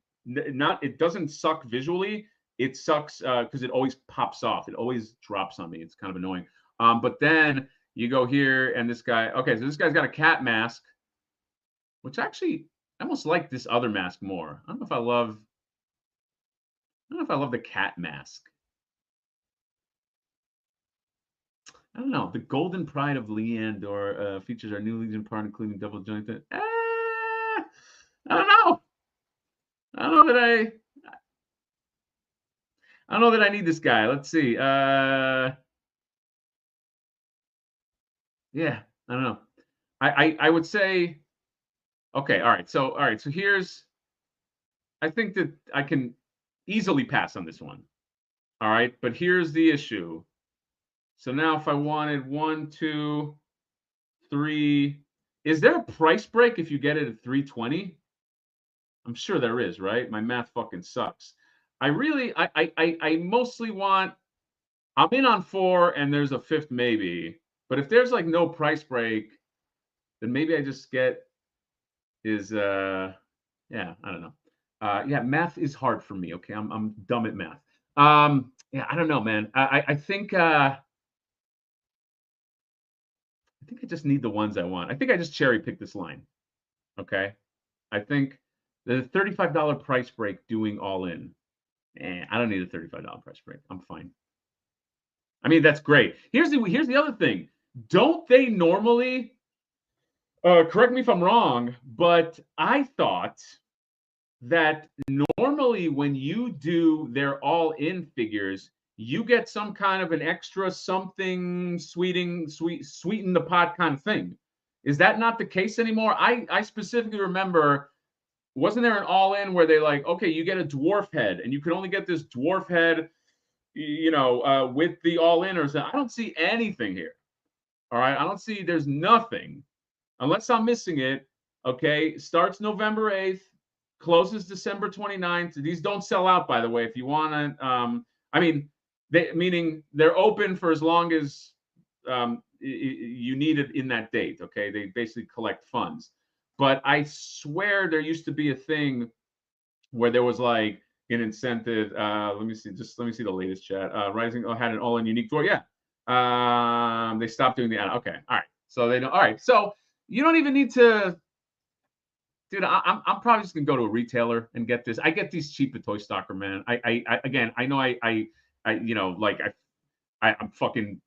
doesn't suck visually. It sucks because it always pops off. It always drops on me. It's kind of annoying. But then you go here and this guy, okay, so this guy's got a cat mask, which actually I almost like this other mask more. I don't know if I love the cat mask. I don't know. The Golden Pride of Leandor features our new Legion part, including double jointed. I don't know. I don't know that I need this guy. Let's see. Yeah, I don't know. I would say, okay, all right. So here's, I think that I can easily pass on this one. All right, but here's the issue. So now if I wanted 1, 2, 3, is there a price break if you get it at 320? I'm sure there is, right? My math fucking sucks. I mostly want, I'm in on 4 and there's a 5th maybe. But if there's like no price break, then maybe I just get yeah, I don't know. Yeah, math is hard for me. Okay, I'm dumb at math. Yeah, I don't know, man. I think I just need the ones I want. I think I just cherry pick this line. Okay, I think the $35 price break doing all in. I don't need a $35 price break. I'm fine. I mean, that's great. Here's the other thing. Don't they normally? Correct me if I'm wrong, but I thought that normally when you do their all-in figures, you get some kind of an extra something sweeten the pot kind of thing. Is that not the case anymore? I specifically remember, wasn't there an all-in where they like, okay, you get a dwarf head and you can only get this dwarf head, you know, with the all-in or something. I don't see anything here. All right, I don't see, there's nothing, unless I'm missing it. Okay, starts November 8th, closes December 29th. These don't sell out, by the way. If you want to, I mean, meaning they're open for as long as you need it in that date. Okay, they basically collect funds. But I swear there used to be a thing where there was like an incentive. Let me see the latest chat. Rising had an all-in unique drawer. Yeah. They stopped doing the okay. All right. So they don't. All right. So you don't even need to, dude. I'm probably just gonna go to a retailer and get this. I get these cheap at Toy Stalker, man. Again, I know I you know, like I'm fucking,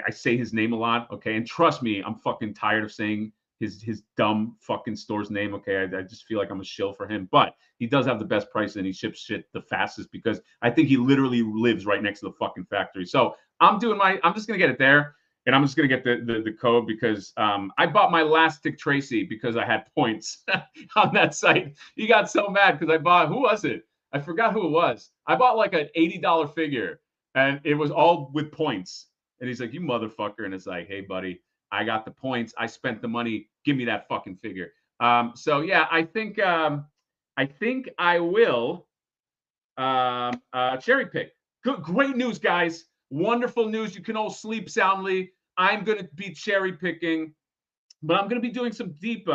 I say his name a lot. Okay, and trust me, I'm fucking tired of saying his dumb fucking store's name. Okay, I just feel like I'm a shill for him, but he does have the best price and he ships shit the fastest because I think he literally lives right next to the fucking factory. So I'm just gonna get it there, and I'm just gonna get the code because I bought my last Dick Tracy because I had points on that site. He got so mad because I bought, who was it? I forgot who it was. I bought like an $80 figure and it was all with points. And he's like, you motherfucker. And it's like, hey, buddy, I got the points. I spent the money. Give me that fucking figure. So yeah, I think I will cherry pick. Good, great news, guys. Wonderful news. You can all sleep soundly. I'm going to be cherry picking, but I'm going to be doing some deep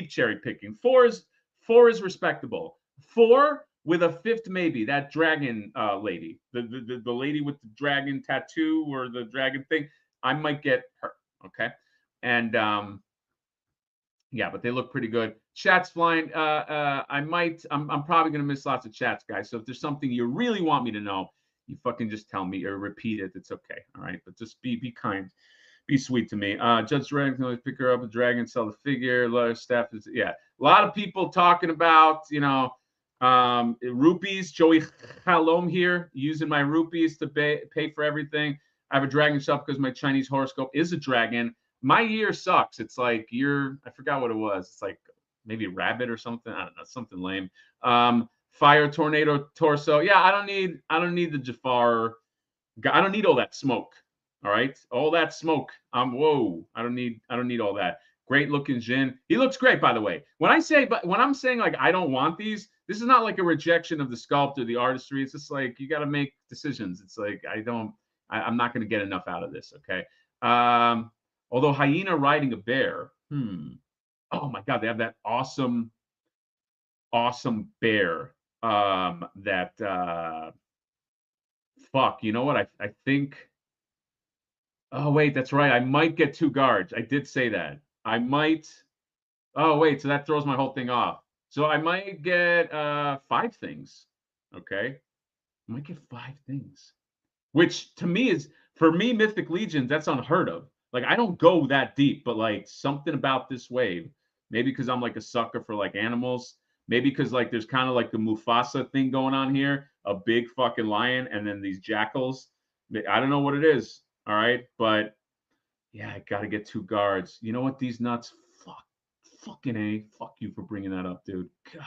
cherry picking. Four is respectable. 4 with a 5th maybe, that dragon lady, the lady with the dragon tattoo or the dragon thing. I might get her. Okay. And yeah, but they look pretty good. Chat's flying. I'm probably gonna miss lots of chats, guys. So if there's something you really want me to know, you fucking just tell me or repeat it. It's okay. All right. But just be kind. Be sweet to me. Judge Dragon can always pick her up a dragon, sell the figure. A lot of staff is, yeah. A lot of people talking about, you know, rupees. Joey Halom here, using my rupees to pay for everything. I have a dragon shop because my Chinese horoscope is a dragon. My year sucks. It's like I forgot what it was. It's like maybe rabbit or something. I don't know, something lame. Fire tornado torso. Yeah, I don't need the Jafar. I don't need all that smoke. All right, all that smoke. Whoa, I don't need all that. Great looking Jin. He looks great, by the way. When I'm saying like I don't want these, this is not like a rejection of the sculptor, the artistry. It's just like you got to make decisions. It's like I'm not going to get enough out of this. Okay. Although Hyena riding a bear. Oh my God, they have that awesome bear. Fuck. You know what? I think. Oh wait, that's right. I might get 2 guards. I did say that. I might. Oh wait, so that throws my whole thing off. So I might get 5 things. Okay, I might get 5 things, which to me is, for me, Mythic Legions, that's unheard of. Like I don't go that deep, but like something about this wave, maybe because I'm like a sucker for like animals, maybe because like there's kind of like the Mufasa thing going on here, a big fucking lion, and then these jackals. I don't know what it is. All right, but yeah, I got to get 2 guards. You know what? These nuts. Fucking A. Fuck you for bringing that up, dude. God.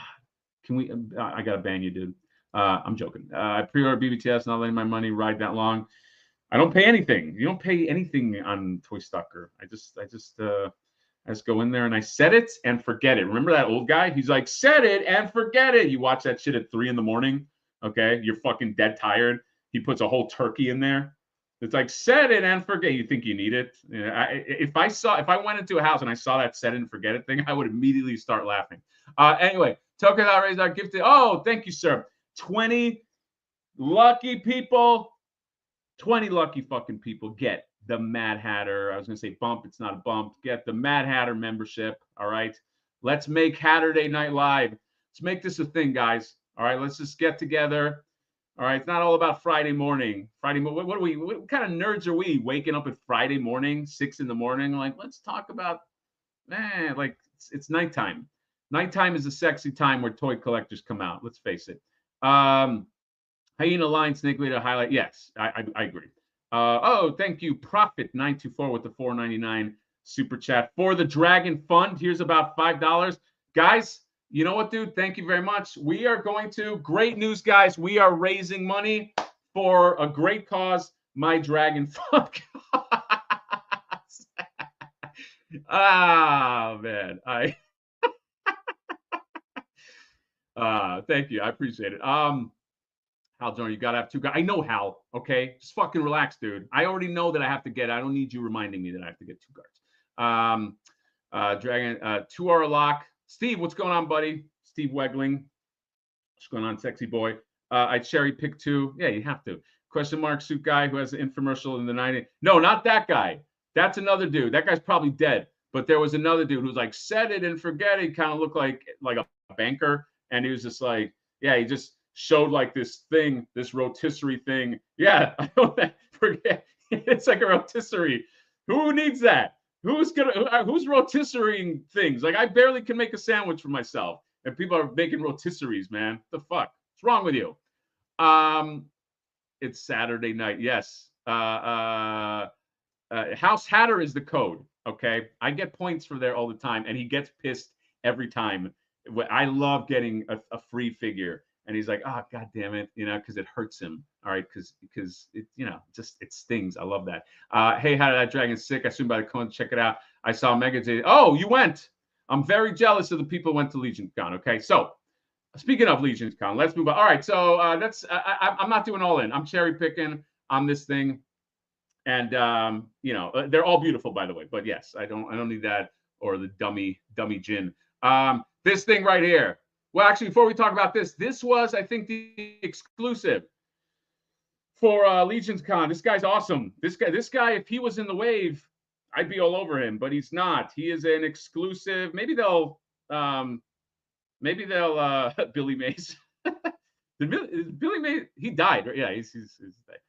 Can we? I got to ban you, dude. I'm joking. I pre-ordered BBTS, not letting my money ride that long. I don't pay anything. You don't pay anything on Toy Stucker. I just go in there and I set it and forget it. Remember that old guy? He's like, set it and forget it. You watch that shit at 3 a.m. Okay, you're fucking dead tired. He puts a whole turkey in there. It's like set it and forget. You think you need it? If I went into a house and I saw that set it and forget it thing, I would immediately start laughing. Anyway, token outraised our gifted. Oh, thank you, sir. 20 lucky people. 20 lucky fucking people get the Mad Hatter. I was gonna say bump. It's not a bump. Get the Mad Hatter membership. All right. Let's make Hatterday Night Live. Let's make this a thing, guys. All right. Let's just get together. All right, it's not all about Friday morning. What kind of nerds are we waking up at Friday morning, 6 a.m? Like, let's talk about, like it's nighttime. Nighttime is a sexy time where toy collectors come out. Let's face it. Hyena Line Snake Leader highlight. Yes, I agree. Oh, thank you, Profit924 with the $4.99 super chat for the Dragon Fund. Here's about $5, guys. You know what, dude? Thank you very much. We are going to, great news, guys. We are raising money for a great cause, my Dragon Fund. Man. Thank you. I appreciate it. Hal Jordan, you got to have 2 guys. I know, Hal. Okay. Just fucking relax, dude. I already know that I have to get, I don't need you reminding me that I have to get 2 guards. Dragon, 2-hour lock. Steve, what's going on, buddy? Steve Wegling. What's going on, sexy boy? I cherry pick 2. Yeah, you have to. Question mark suit guy who has an infomercial in the 90s. No, not that guy. That's another dude. That guy's probably dead. But there was another dude who was like, set it and forget it. Kind of looked like a banker. And he was just like, yeah, he just showed like this thing, this rotisserie thing. Yeah, I don't forget. It's like a rotisserie. Who needs that? Who's rotisserieing things? Like I barely can make a sandwich for myself, and people are making rotisseries, man. What the fuck? What's wrong with you? It's Saturday night. Yes. House Hatter is the code. Okay, I get points for there all the time, and he gets pissed every time. I love getting a free figure, and he's like, "Oh, god damn it," because it hurts him. All right, because it, it stings. I love that. Hey, how did that dragon sick? I swim by the cone. Check it out. I saw Mega J. Oh, you went. I'm very jealous of the people who went to LegionsCon. Okay, so speaking of LegionsCon, let's move on. All right, so that's I'm not doing all in. I'm cherry picking on this thing, and they're all beautiful, by the way. But yes, I don't need that or the dummy Jin. This thing right here. Well, actually, before we talk about this was, I think, the exclusive for LegionsCon. This guy's awesome. This guy, if he was in the wave, I'd be all over him, but he's not. He is an exclusive. Maybe they'll Billy Mays. Billy Mays, he died. Right? Yeah, he's dead.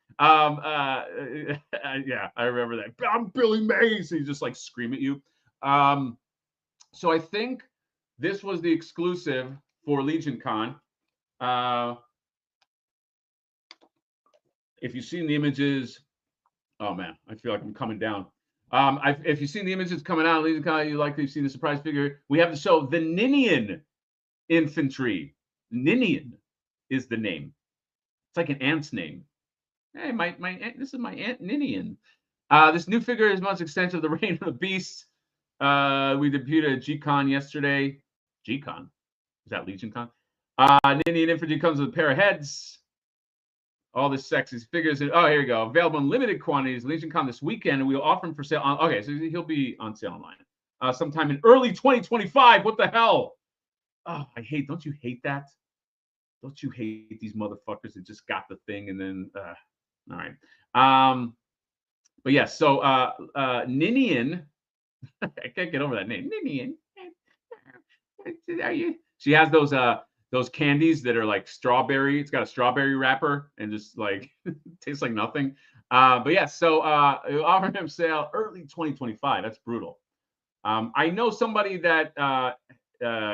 Yeah, I remember that. I'm Billy Mays. He just like scream at you. So I think this was the exclusive for LegionsCon. If you've seen the images, oh man, I feel like I'm coming down. If you've seen the images coming out of LegionsCon, you likely have seen the surprise figure. We have to show the Ninian infantry. Ninian is the name. It's like an ant's name. Hey, my aunt, this is my Aunt Ninian. This new figure is much extension of the Reign of the Beast. We debuted at G-Con yesterday. G-Con? Is that LegionCon? Indian Infantry comes with a pair of heads. All this sexy figures. Oh, here you go. Available in limited quantities. LegionCon this weekend, and we'll offer them for sale. Okay, so he'll be on sale online sometime in early 2025. What the hell? Oh, don't you hate that? Don't you hate these motherfuckers that just got the thing and then, all right. But yeah, so Ninian, I can't get over that name. Ninian. She has those candies that are like strawberry. It's got a strawberry wrapper and just like tastes like nothing. But yeah, so offer him sale early 2025. That's brutal. I know somebody that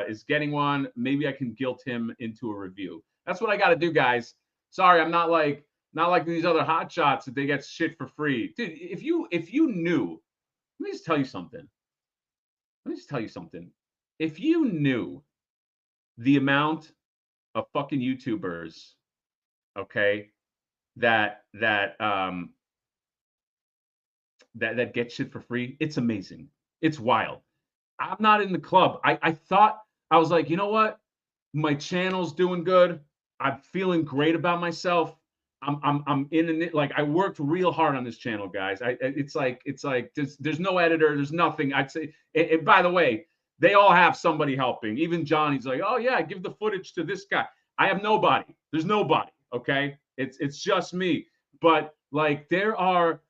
is getting one. Maybe I can guilt him into a review. That's what I got to do, guys. Sorry, I'm not like these other hot shots that they get shit for free, dude. If you knew, let me just tell you something. If you knew the amount of fucking YouTubers, okay, that get shit for free, it's amazing. It's wild. I'm not in the club. I thought, I was like, you know what? My channel's doing good. I'm feeling great about myself. I'm in it. Like, I worked real hard on this channel, guys. It's like there's no editor, there's nothing. I'd say, and by the way, they all have somebody helping. Even Johnny's like, oh yeah, give the footage to this guy. I have nobody. There's nobody. Okay, it's just me. But like, there are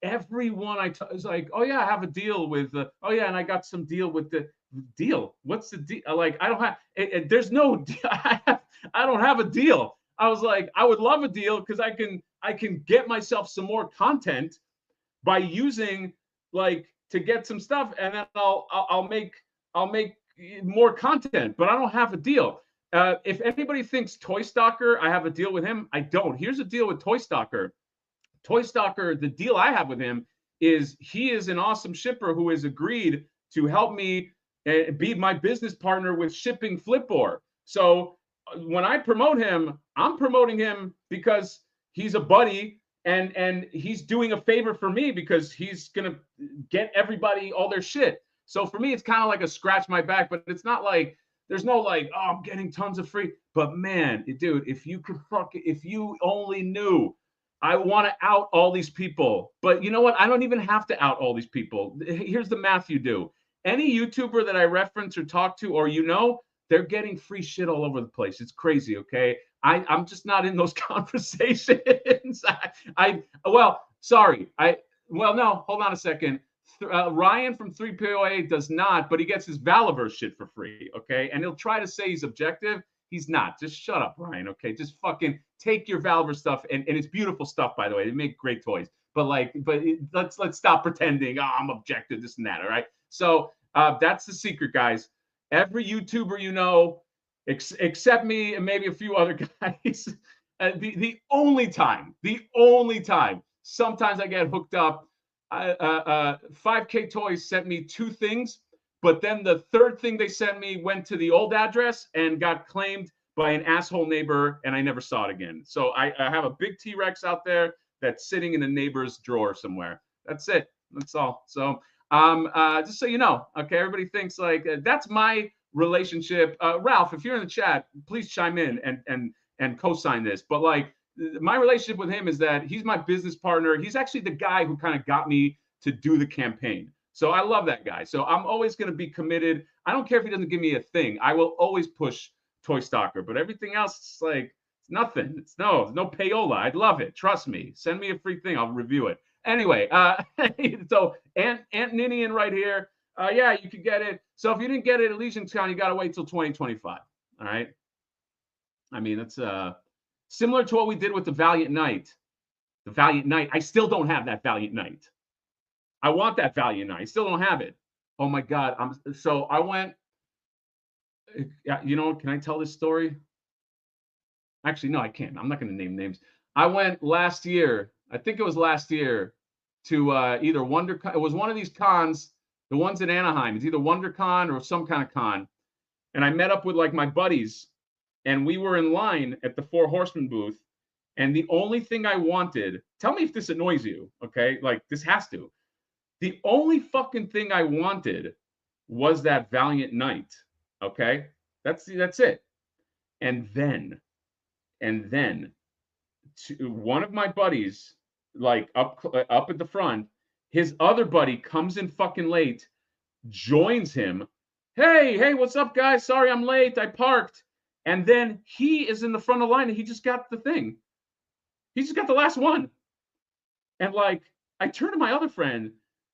everyone is like, oh yeah, I have a deal with. Oh yeah, and I got some deal with the deal. What's the deal? Like, I don't have. There's no. I don't have a deal. I was like, I would love a deal because I can get myself some more content by using, like, to get some stuff, and then I'll make more content, but I don't have a deal. If anybody thinks Toy Stalker, I have a deal with him, I don't. Here's a deal with Toy Stalker. Toy Stalker, the deal I have with him is he is an awesome shipper who has agreed to help me be my business partner with shipping Flipboard. So when I promote him, I'm promoting him because he's a buddy and he's doing a favor for me because he's going to get everybody all their shit. So for me, it's kind of like a scratch my back, but it's not like, there's no like, oh, I'm getting tons of free. But man, dude, if you only knew, I want to out all these people. But you know what? I don't even have to out all these people. Here's the math you do. Any YouTuber that I reference or talk to, or they're getting free shit all over the place. It's crazy, okay? I'm just not in those conversations. Well, no, hold on a second. Ryan from 3POA does not, but he gets his Valiverse shit for free, okay? And he'll try to say he's objective. He's not. Just shut up, Ryan, okay? Just fucking take your Valiverse stuff, and it's beautiful stuff, by the way. They make great toys. But let's stop pretending, I'm objective, this and that, all right? So that's the secret, guys. Every YouTuber except me and maybe a few other guys, the only time, sometimes I get hooked up. 5K Toys sent me 2 things, but then the third thing they sent me went to the old address and got claimed by an asshole neighbor, and I never saw it again. So I have a big T-Rex out there that's sitting in a neighbor's drawer somewhere. That's it. That's all. So just so you know, okay, everybody thinks like that's my relationship. Ralph, if you're in the chat, please chime in and co-sign this. But like, my relationship with him is that he's my business partner. He's actually the guy who kind of got me to do the campaign. So I love that guy. So I'm always going to be committed. I don't care if he doesn't give me a thing. I will always push Toy Stalker, but everything else, it's like, it's nothing. It's no payola. I'd love it. Trust me. Send me a free thing. I'll review it. Anyway, so Ant Ninian right here. Yeah, you could get it. So if you didn't get it at LegionsCon, you got to wait till 2025. All right. I mean, that's similar to what we did with the Valiant Knight. The Valiant Knight. I still don't have that Valiant Knight. I want that Valiant Knight. I still don't have it. Oh my God. So I went. Can I tell this story? Actually, no, I can't. I'm not going to name names. I went last year. I think it was last year to either WonderCon. It was one of these cons, the ones in Anaheim. It's either WonderCon or some kind of con. And I met up with like my buddies, and we were in line at the Four Horsemen booth. And the only thing I wanted, tell me if this annoys you, okay? Like, this has to. The only fucking thing I wanted was that Valiant Knight. Okay, that's it. And then, one of my buddies, like up at the front, his other buddy comes in fucking late, joins him. Hey, what's up, guys? Sorry I'm late. I parked. And then he is in the front of the line and he just got the thing. He just got the last one. And like, I turn to my other friend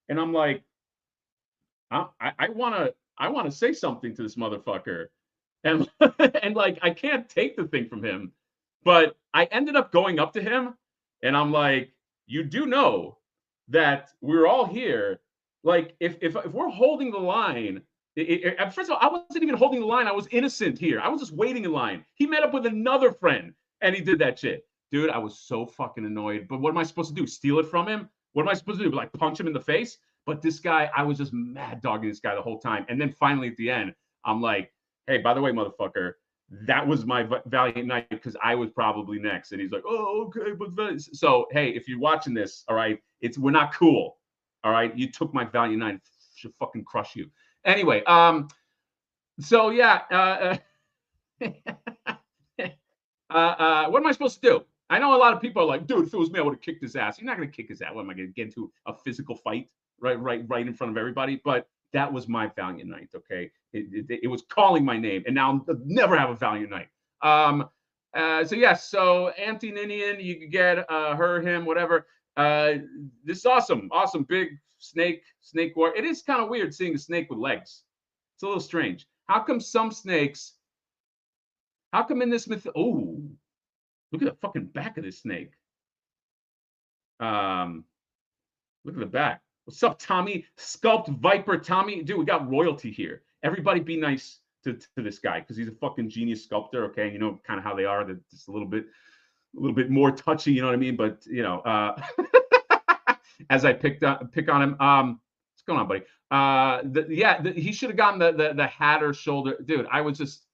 and I'm like, I want to say something to this motherfucker. And and like, I can't take the thing from him. But I ended up going up to him and I'm like, you do know that we're all here. Like, if we're holding the line, first of all, I wasn't even holding the line. I was innocent here. I was just waiting in line. He met up with another friend and he did that shit. Dude, I was so fucking annoyed. But what am I supposed to do? Steal it from him? What am I supposed to do? Like punch him in the face? But this guy, I was just mad dogging this guy the whole time. And then finally at the end, I'm like, hey, by the way, motherfucker, that was my Valiant Knight because I was probably next. And he's like, oh, okay. But so, hey, if you're watching this, all right, we're not cool. All right. You took my Valiant Knight. Should fucking crush you. Anyway, so yeah, what am I supposed to do? I know a lot of people are like, dude, if it was me, I would have kicked his ass. You're not going to kick his ass. What am I going to get into a physical fight right in front of everybody? But that was my Valiant Knight. Okay, it was calling my name, and now I'll never have a Valiant Knight. So yes, so Anti-Ninian, you could get her, him, whatever. This is awesome, big snake war. It is kind of weird seeing a snake with legs. It's a little strange. How come some snakes? How come in this myth? Oh, look at the fucking back of this snake. Look at the back. What's up, Tommy? Sculpt Viper Tommy. Dude, we got royalty here. Everybody be nice to this guy because he's a fucking genius sculptor. Okay, you know kind of how they are. They're just a little bit more touchy. You know what I mean? But you know, as I pick on him. What's going on, buddy? He should have gotten the Hatter shoulder, dude. I was just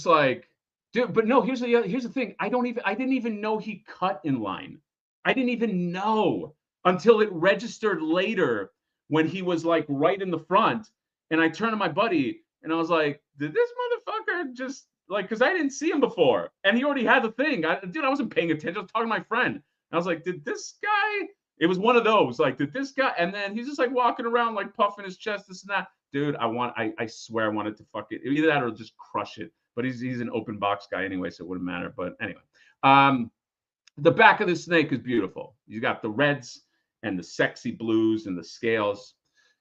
like, dude. But no, here's the thing. I didn't even know he cut in line. I didn't even know until it registered later when he was like right in the front. And I turned to my buddy and I was like, did this motherfucker just like, because I didn't see him before and he already had the thing. I wasn't paying attention. I was talking to my friend. And I was like, did this guy? It was one of those, like, did this guy? And then he's just like walking around, like puffing his chest, this and that. Dude, I swear I wanted to fuck it. Either that or just crush it. But he's an open box guy anyway, so it wouldn't matter. But anyway, the back of the snake is beautiful. You got the reds and the sexy blues and the scales.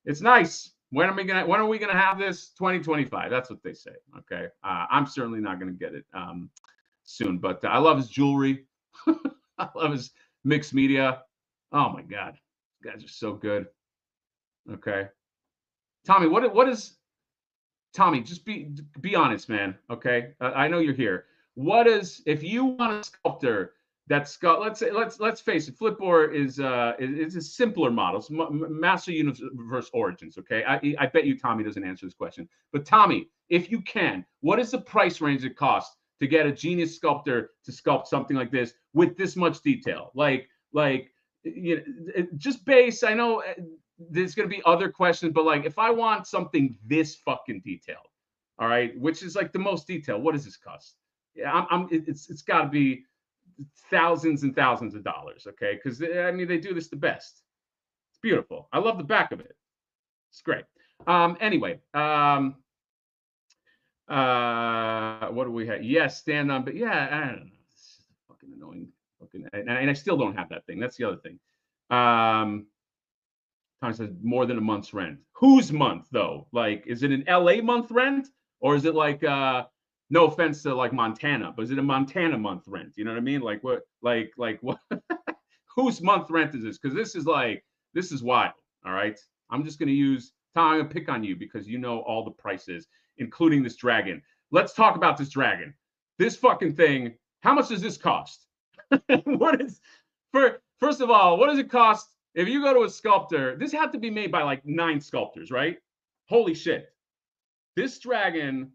It's nice. When are we gonna have this? 2025. That's what they say. Okay. I'm certainly not gonna get it soon, but I love his jewelry. I love his mixed media. Oh my God, you guys are so good. Okay, Tommy, what is Tommy? Just be honest, man. Okay, I know you're here. What is, if you want a sculptor that's got, let's face it, Flipboard is a simpler model. It's Master Universe Origins. Okay, I bet you Tommy doesn't answer this question, but Tommy, if you can, what is the price range it costs to get a genius sculptor to sculpt something like this with this much detail? Like you know, just base. I know there's going to be other questions, but like if I want something this fucking detailed, all right, which is like the most detailed, what does this cost? Yeah, it's got to be thousands and thousands of dollars, okay? Because I mean, they do this the best. It's beautiful. I love the back of it. It's great. Anyway, what do we have? Yes, stand on, but yeah, I don't know. It's fucking annoying. And I still don't have that thing. That's the other thing. Tom says more than a month's rent. Whose month though? Like, is it an LA month rent, or is it like no offense to like Montana, but is it a Montana month rent? You know what I mean? Like what? Like what? Whose month rent is this? Because this is wild. All right. I'm just gonna use Tom. I'm gonna pick on you because you know all the prices, including this dragon. Let's talk about this dragon. This fucking thing. How much does this cost? First of all, what does it cost if you go to a sculptor? This had to be made by like 9 sculptors, right? Holy shit. This dragon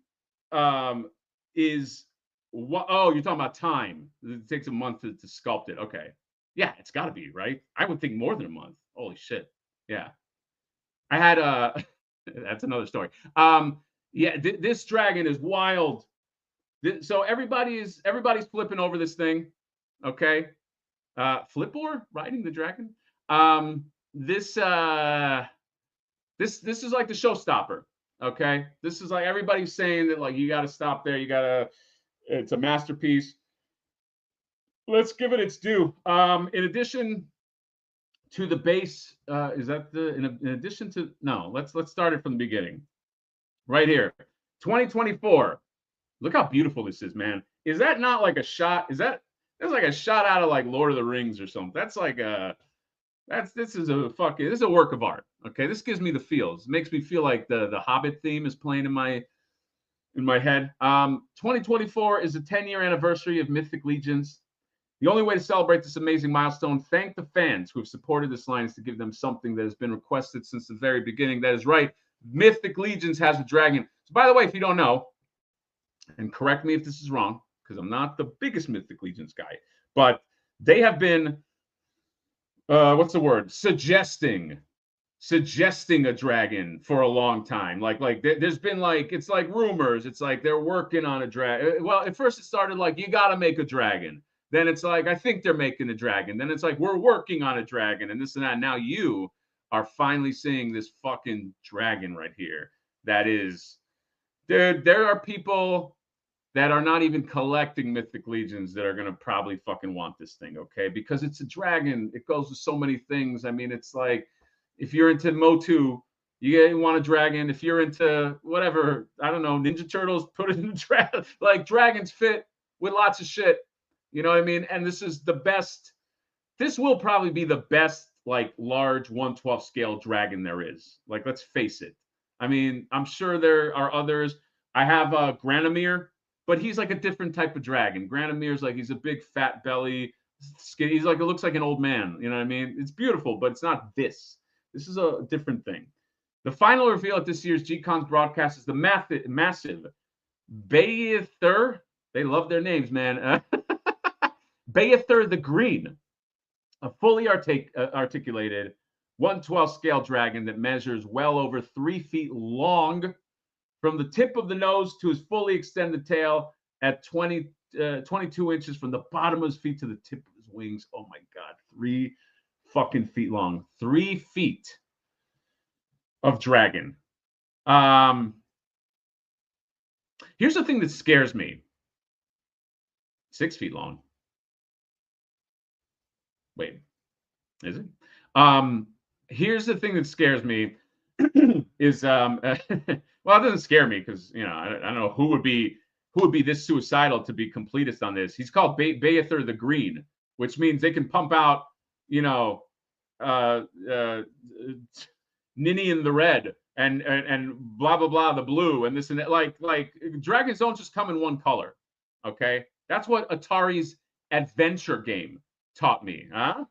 is what? Oh, you're talking about time. It takes a month to sculpt it. Okay. Yeah, it's got to be, right? I would think more than a month. Holy shit. Yeah. I had that's another story. Yeah, this dragon is wild. So everybody's flipping over this thing. Okay. Flipper riding the dragon. This this is like the showstopper. Okay. This is like everybody's saying that like you gotta stop there, it's a masterpiece. Let's give it its due. In addition to the base, is that in addition to no, let's start it from the beginning. Right here. 2024. Look how beautiful this is, man. Is that not like a shot? That's like a shot out of like Lord of the Rings or something. That's like this is a work of art. Okay. This gives me the feels. It makes me feel like the Hobbit theme is playing in my head. 2024 is the 10-year anniversary of Mythic Legions. The only way to celebrate this amazing milestone, thank the fans who have supported this line, is to give them something that has been requested since the very beginning. That is right. Mythic Legions has a dragon. So, by the way, if you don't know, and correct me if this is wrong, because I'm not the biggest Mythic Legions guy, but they have been, what's the word? Suggesting a dragon for a long time. Like there's been like, it's like rumors. It's like they're working on a dragon. Well, at first it started like, you got to make a dragon. Then it's like, I think they're making a dragon. Then it's like, we're working on a dragon and this and that. Now you are finally seeing this fucking dragon right here. That is, dude, there are people that are not even collecting Mythic Legions that are going to probably fucking want this thing, okay? Because it's a dragon. It goes with so many things. I mean, it's like, if you're into Motu, you want a dragon. If you're into whatever, I don't know, Ninja Turtles, put it in the dragon. Like, dragons fit with lots of shit. You know what I mean? And this is the best. This will probably be the best, like, large 1/12 scale dragon there is. Like, let's face it. I mean, I'm sure there are others. I have Granomir, but he's like a different type of dragon. Granomir's like, he's a big fat belly, skinny. He's like, it looks like an old man. You know what I mean? It's beautiful, but it's not this. This is a different thing. The final reveal at this year's G-Con's broadcast is the massive Bayether. They love their names, man. Bayether the Green, a fully articulated 1/12 scale dragon that measures well over 3 feet long from the tip of the nose to his fully extended tail at 22 inches from the bottom of his feet to the tip of his wings. Oh my God, 3 fucking feet long. 3 feet of dragon. Here's the thing that scares me. 6 feet long. Wait, is it? Here's the thing that scares me is well, it doesn't scare me because, you know, I don't know who would be this suicidal to be completist on this. He's called Bayether the Green, which means they can pump out, you know, Ninian the Red and blah blah blah the blue and this and that. Like dragons don't just come in one color. Okay, that's what Atari's adventure game taught me. Huh?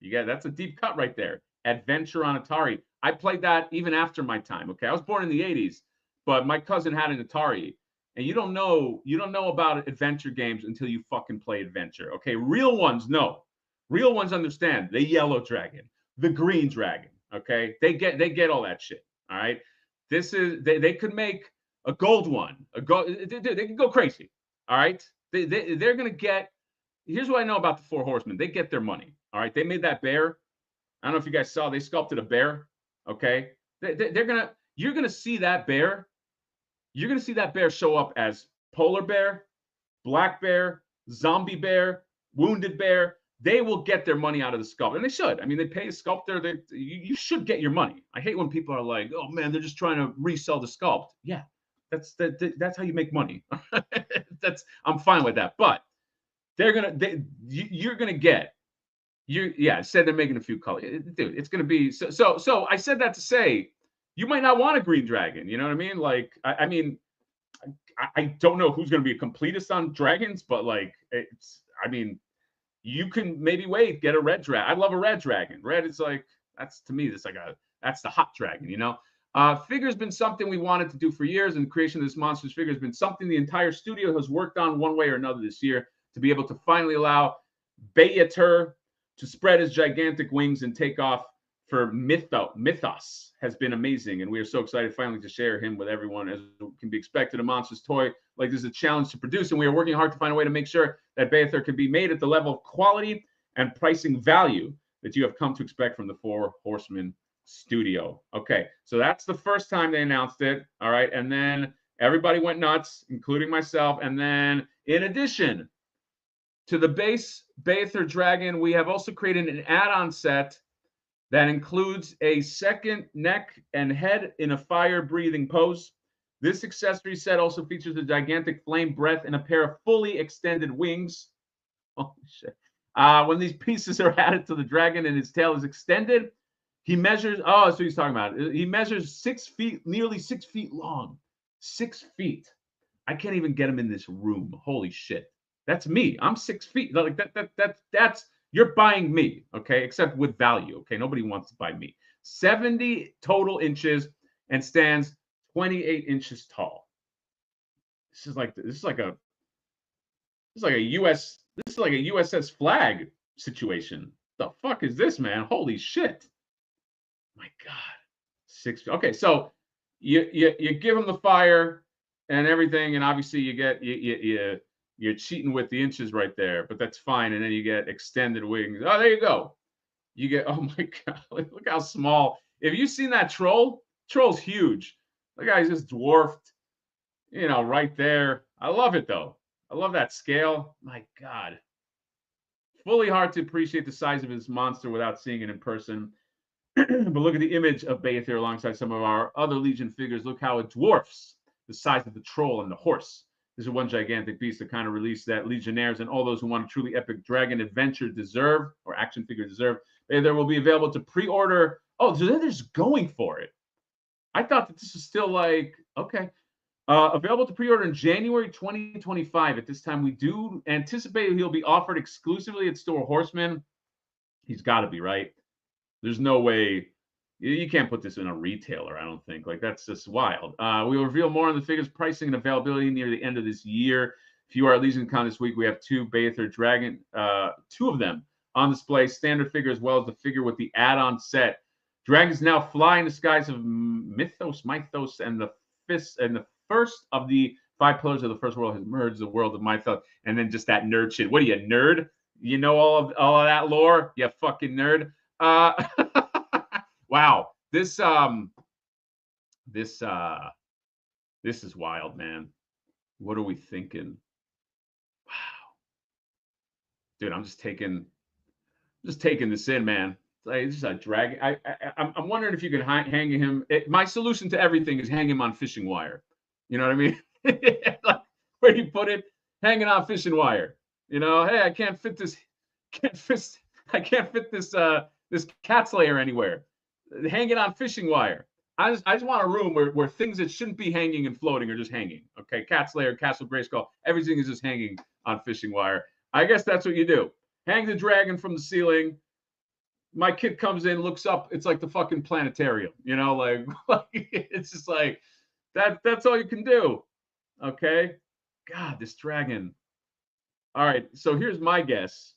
That's a deep cut right there. Adventure on Atari. I played that even after my time. Okay, I was born in the 80s, but my cousin had an Atari, and you don't know about adventure games until you fucking play adventure. Okay, real ones know. Real ones understand. The yellow dragon, the green dragon. Okay, they get all that shit. All right, this is they could make a gold one. They can go crazy. All right, they're gonna get. Here's what I know about the Four Horsemen. They get their money. All right, they made that bear. I don't know if you guys saw. They sculpted a bear. Okay, you're gonna see that bear. You're gonna see that bear show up as polar bear, black bear, zombie bear, wounded bear. They will get their money out of the sculptor, and they should. I mean, they pay a sculptor. You should get your money. I hate when people are like, "Oh man, they're just trying to resell the sculpt." Yeah, that's how you make money. I'm fine with that, but you're gonna get. I said they're making a few colors. Dude, it's going to be so I said that to say you might not want a green dragon. You know what I mean? Like, I mean, I don't know who's going to be a completist on dragons, but like, I mean, you can maybe get a red dragon. I love a red dragon. Red is like, that's to me, that's the hot dragon, you know? Figure's been something we wanted to do for years, and the creation of this monstrous figure has been something the entire studio has worked on one way or another this year to be able to finally allow Bayether to spread his gigantic wings and take off for Mythos has been amazing, and we are so excited finally to share him with everyone. As can be expected, a monstrous toy like this is a challenge to produce, and we are working hard to find a way to make sure that Bayether can be made at the level of quality and pricing value that you have come to expect from the Four Horsemen studio. Okay, so that's the first time they announced it. All right, and then everybody went nuts, including myself. And then, in addition to the base Bayether Dragon, we have also created an add-on set that includes a second neck and head in a fire-breathing pose. This accessory set also features a gigantic flame breath and a pair of fully extended wings. Holy shit. When these pieces are added to the dragon and his tail is extended, he measures, oh, that's what he's talking about. He measures 6 feet, nearly 6 feet long. 6 feet. I can't even get him in this room. Holy shit. That's me. I'm 6 feet. Like that's you're buying me, okay? Except with value, okay? Nobody wants to buy me. 70 total inches and stands 28 inches tall. This is like a USS Flag situation. The fuck is this, man? Holy shit. My God. 6 feet. Okay, so you give him the fire and everything, and obviously you get you're cheating with the inches right there, but that's fine. And then you get extended wings. Oh, there you go. You get, oh my God, look how small. If you've seen that troll, troll's huge. The guy's just dwarfed, right there. I love it though. I love that scale. My God. Fully hard to appreciate the size of his monster without seeing it in person. But look at the image of Bayether alongside some of our other Legion figures. Look how it dwarfs the size of the troll and the horse. This is one gigantic beast, the kind of release that Legionnaires and all those who want a truly epic dragon adventure deserve, or action figure deserve. There will be available to pre-order. Oh, so they're just going for it. I thought that this was still like, okay. Available to pre-order in January 2025. At this time, we do anticipate he'll be offered exclusively at Four Horsemen. He's got to be, right? There's no way. You can't put this in a retailer, I don't think. Like, that's just wild. We will reveal more on the figures, pricing, and availability near the end of this year. If you are at LegionsCon this week, we have 2 Bayether Dragon, 2 of them on display, standard figure as well as the figure with the add-on set. Dragons now fly in the skies of Mythos, and the first of the 5 pillars of the first world has merged the world of Mythos, and then just that nerd shit. What are you, nerd? You know all of that lore? You fucking nerd. Wow, this is wild, man. What are we thinking? Wow, dude, I'm just taking this in, man. It's just a dragon. I'm wondering if you could hang him. My solution to everything is hang him on fishing wire. You know what I mean? Like, where do you put it? Hanging on fishing wire. Hey, I can't fit this this cat's lair anywhere. Hang it on fishing wire. I just want a room where things that shouldn't be hanging and floating are just hanging. Okay, cat's lair, Castle Grayskull, everything is just hanging on fishing wire. I guess that's what you do. Hang the dragon from the ceiling. My kid comes in, looks up. It's like the fucking planetarium. Like it's just like that's all you can do. Okay. God, this dragon. All right. So here's my guess.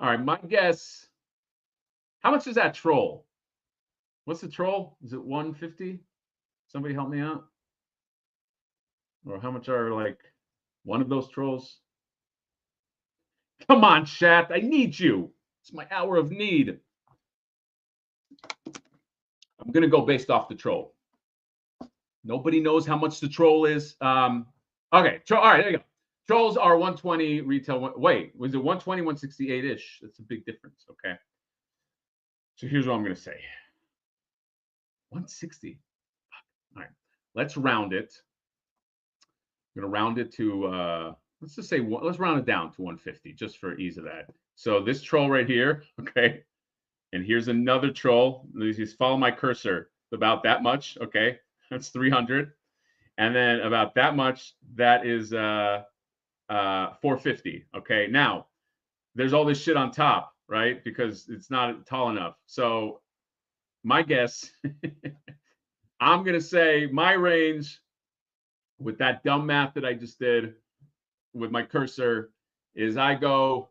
All right, my guess. How much is that troll? What's the troll? Is it 150? Somebody help me out. Or how much are like one of those trolls? Come on, chat. I need you. It's my hour of need. I'm going to go based off the troll. Nobody knows how much the troll is. Okay. All right, there you go. Trolls are 120 retail. Wait, was it 120, 168-ish? That's a big difference. Okay. So here's what I'm going to say. 160. All right. Let's round it. I'm going to round it to, let's just say, let's round it down to 150 just for ease of that. So this troll right here. Okay. And here's another troll. Just follow my cursor. About that much. Okay. That's 300. And then about that much, that is 450. Okay. Now, there's all this shit on top, right? Because it's not tall enough. So my guess, I'm going to say my range with that dumb math that I just did with my cursor is I go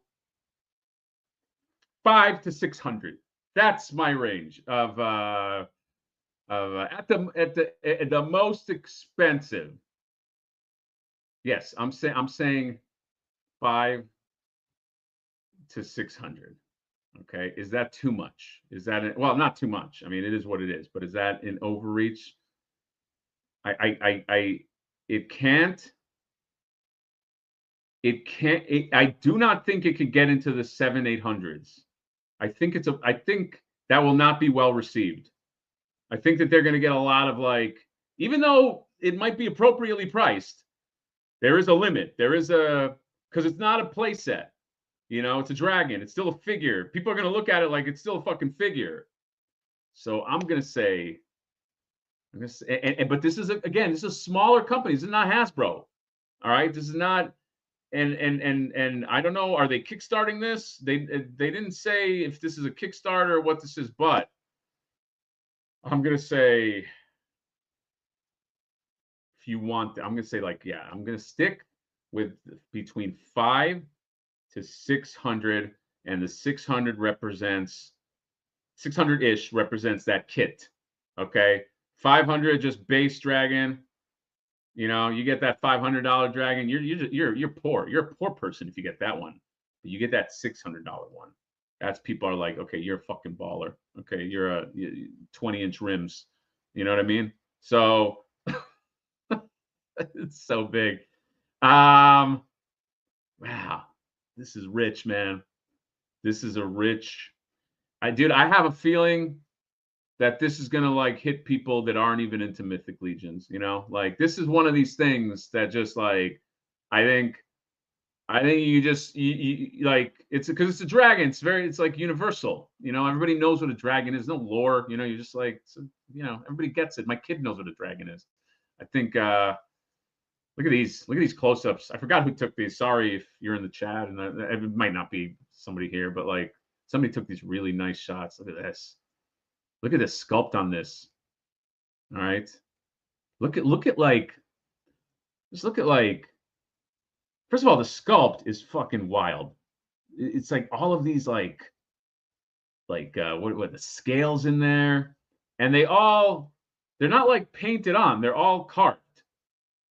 500 to 600. That's my range of at the most expensive. Yes, I'm saying 500 to 600. Okay, is that too much? Is that well, not too much. I mean, it is what it is, but is that an overreach? It can't. I do not think it could get into the 700-800s. I think that will not be well received. I think that they're going to get a lot of like, even though it might be appropriately priced, there is a limit. There is because it's not a play set. You know, it's a dragon. It's still a figure. People are going to look at it like it's still a fucking figure. So I'm going to say, but this is, again, this is smaller companies. This is not Hasbro. All right. This is not, and I don't know, are they kickstarting this? They didn't say if this is a Kickstarter or what this is, but I'm going to say, if you want, I'm going to say like, yeah, I'm going to stick with between 500 to 600, and the 600 represents 600-ish represents that kit. Okay, 500 just base dragon. You know, you get that $500 dragon. You're poor. You're a poor person if you get that one. But you get that $600 one. That's people are like, okay, you're a fucking baller. Okay, you're a 20-inch rims. You know what I mean? So it's so big. Wow. This is rich, man. This is a rich. Dude, I have a feeling that this is gonna like hit people that aren't even into Mythic Legions. You know, like this is one of these things that just like, I think you just you like it's because it's a dragon. It's like universal. You know, everybody knows what a dragon is. No lore. You know, you're just like, you know, everybody gets it. My kid knows what a dragon is. I think. Look at these close-ups. I forgot who took these. Sorry if you're in the chat, and it might not be somebody here, but like somebody took these really nice shots. Look at this. Look at this sculpt on this. All right. Look at like, just look at like, first of all, the sculpt is fucking wild. It's like all of these like what the scales in there, and they're not like painted on. They're all carved.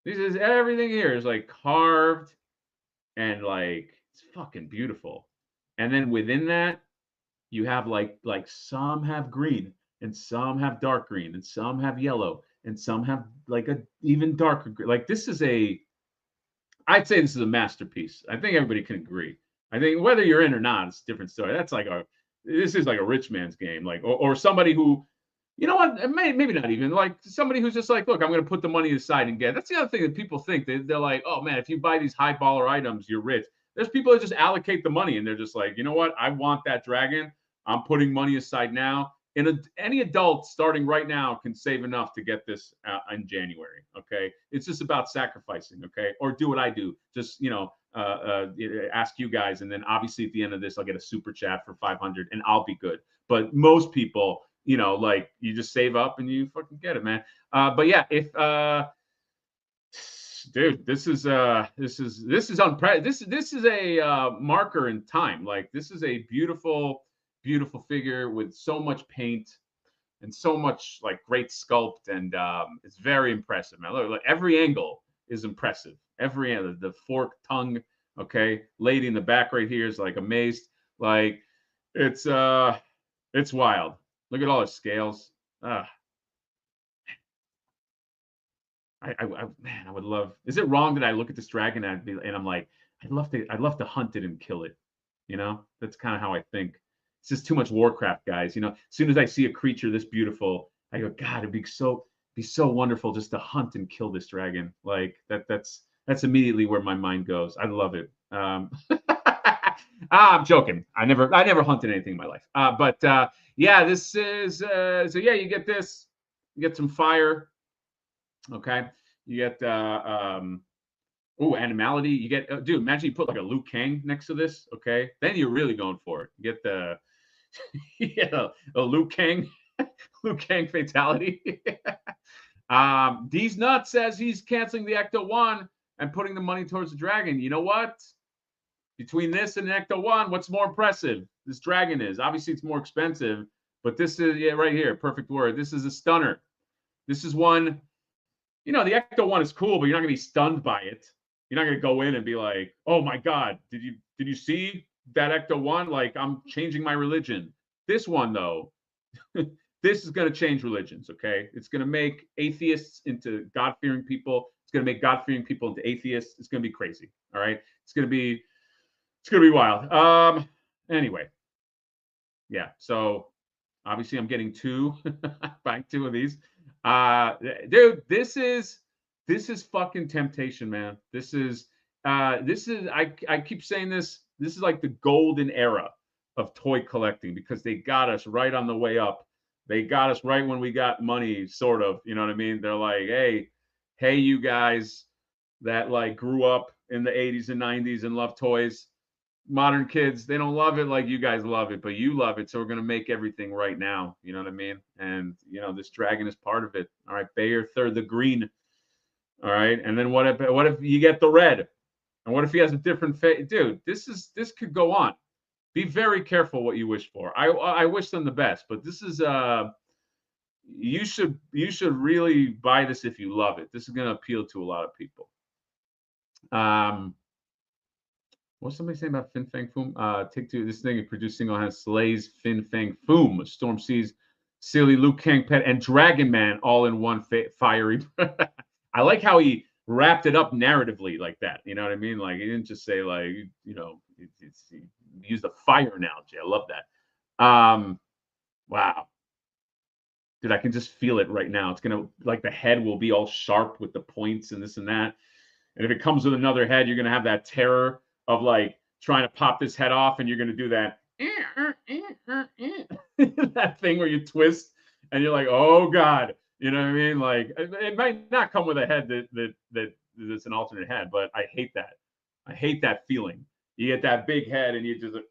This is everything here is like carved, and like it's fucking beautiful. And then within that, you have like some have green, and some have dark green, and some have yellow, and some have like a even darker green. Like I'd say this is a masterpiece. I think everybody can agree. I think whether you're in or not, it's a different story. This is like a rich man's game, like or somebody who, you know what, maybe not even like somebody who's just like, look, I'm going to put the money aside and get. That's the other thing that people think. They're like, oh man, if you buy these high baller items, you're rich. There's people that just allocate the money and they're just like, you know what, I want that dragon. I'm putting money aside now. And any adult starting right now can save enough to get this in January. Okay, it's just about sacrificing. Okay, or do what I do. Just ask you guys, and then obviously at the end of this, I'll get a super chat for 500, and I'll be good. But most people, you know, like you just save up and you fucking get it, man. But yeah, if dude, this is unprecedented. This is a marker in time. Like this is a beautiful figure with so much paint and so much like great sculpt, and it's very impressive, man. Look, every angle is impressive. Every angle, the forked tongue, okay, lady in the back right here is like amazed. Like it's wild. Look at all the scales. Man, I would love. Is it wrong that I look at this dragon and I'm like, I'd love to hunt it and kill it. You know, that's kind of how I think. It's just too much Warcraft, guys. You know, as soon as I see a creature this beautiful, I go, God, it'd be so wonderful just to hunt and kill this dragon. Like that's immediately where my mind goes. I love it. I'm joking. I never hunted anything in my life. But yeah, this is so yeah, you get this, you get some fire. Okay, you get animality. You get dude, imagine you put like a Liu Kang next to this. Okay, then you're really going for it. You get the a Liu Kang fatality. D's Nuts says he's canceling the Ecto 1 and putting the money towards the dragon. You know what? Between this and Ecto 1, what's more impressive? this dragon is. Obviously, it's more expensive, but this is, yeah, right here, perfect word. This is a stunner. This is one, you know, the Ecto one is cool, but you're not gonna be stunned by it. You're not gonna go in and be like, oh my God, did you see that Ecto one? Like, I'm changing my religion. This one though, this is gonna change religions, okay? It's gonna make atheists into God-fearing people. It's gonna make God-fearing people into atheists. It's gonna be crazy. All right. It's gonna be wild. Anyway. Yeah. So obviously I'm getting two, buying two of these. Dude, this is fucking temptation, man. This is I keep saying this is like the golden era of toy collecting, because they got us right on the way up. They got us right when we got money, sort of, you know what I mean? They're like, hey, you guys that like grew up in the 80s and 90s and love toys, modern kids, they don't love it like you guys love it, but you love it, so we're going to make everything right now, you know what I mean? And you know, this dragon is part of it. All right, Bayer third, the green. All right, and then what if you get the red, and what if he has a different face? Dude, this could go on. Be very careful what you wish for. I wish them the best, but this is you should really buy this if you love it. This is going to appeal to a lot of people. What's somebody saying about Fin Fang Foom? Take Two, this thing is producing on has Slay's Fin Fang Foom, Storm Seas, Silly, Liu Kang Pet, and Dragon Man all in one fiery. I like how he wrapped it up narratively like that. You know what I mean? Like, he didn't just say, like, you know, he used a fire analogy. I love that. Wow. Dude, I can just feel it right now. It's going to, like, the head will be all sharp with the points and this and that. And if it comes with another head, you're going to have that terror of like trying to pop this head off, and you're going to do that that thing where you twist and you're like, oh God, you know what I mean? Like, it might not come with a head that's an alternate head, but I hate that. I hate that feeling. You get that big head and you just like,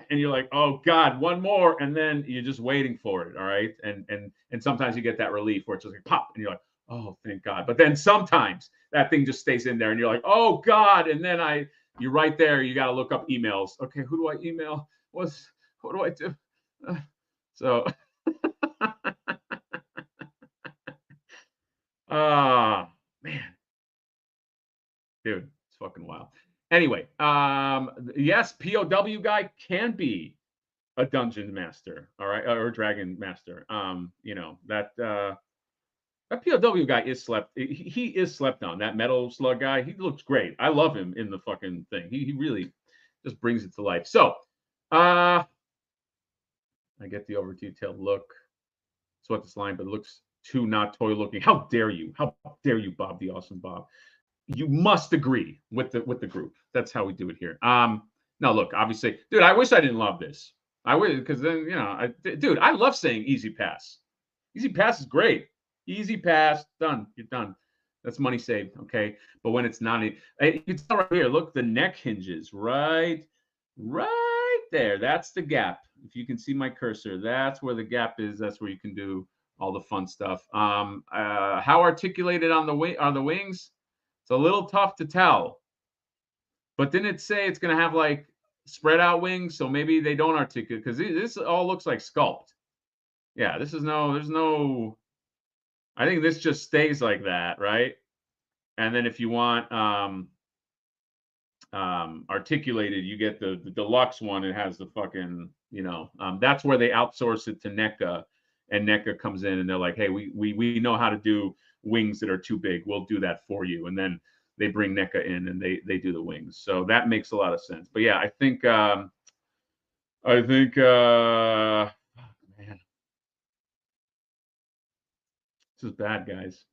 and you're like, oh God, one more, and then you're just waiting for it. All right, and sometimes you get that relief where it's just like pop, and you're like, oh, thank God. But then sometimes that thing just stays in there and you're like, oh God. And then you're right there. You got to look up emails. Okay, who do I email? What do I do? So, man, dude, it's fucking wild. Anyway, yes, POW guy can be a dungeon master, all right, or dragon master. You know, that POW guy is slept. He is slept on. That metal slug guy, he looks great. I love him in the fucking thing. He really just brings it to life. So, I get the over detailed look. That's what this line, but it looks too not toy looking. How dare you? How dare you, Bob, the awesome Bob? You must agree with the group. That's how we do it here. Now look, obviously, dude, I wish I didn't love this. I would, because then, you know, dude, I love saying easy pass. Easy pass is great. Easy pass, done. You're done. That's money saved, okay? But when it's not, you can tell right here. Look, the neck hinges right there. That's the gap. If you can see my cursor, that's where the gap is. That's where you can do all the fun stuff. How articulated on the wings? It's a little tough to tell. But didn't it say it's going to have like spread out wings? So maybe they don't articulate, because this all looks like sculpt. Yeah, there's no. I think this just stays like that, right? And then if you want articulated, you get the deluxe one. It has the fucking, you know, that's where they outsource it to NECA, and NECA comes in and they're like, hey, we know how to do wings that are too big. We'll do that for you. And then they bring NECA in and they do the wings. So that makes a lot of sense. But yeah, I think man, this is bad, guys.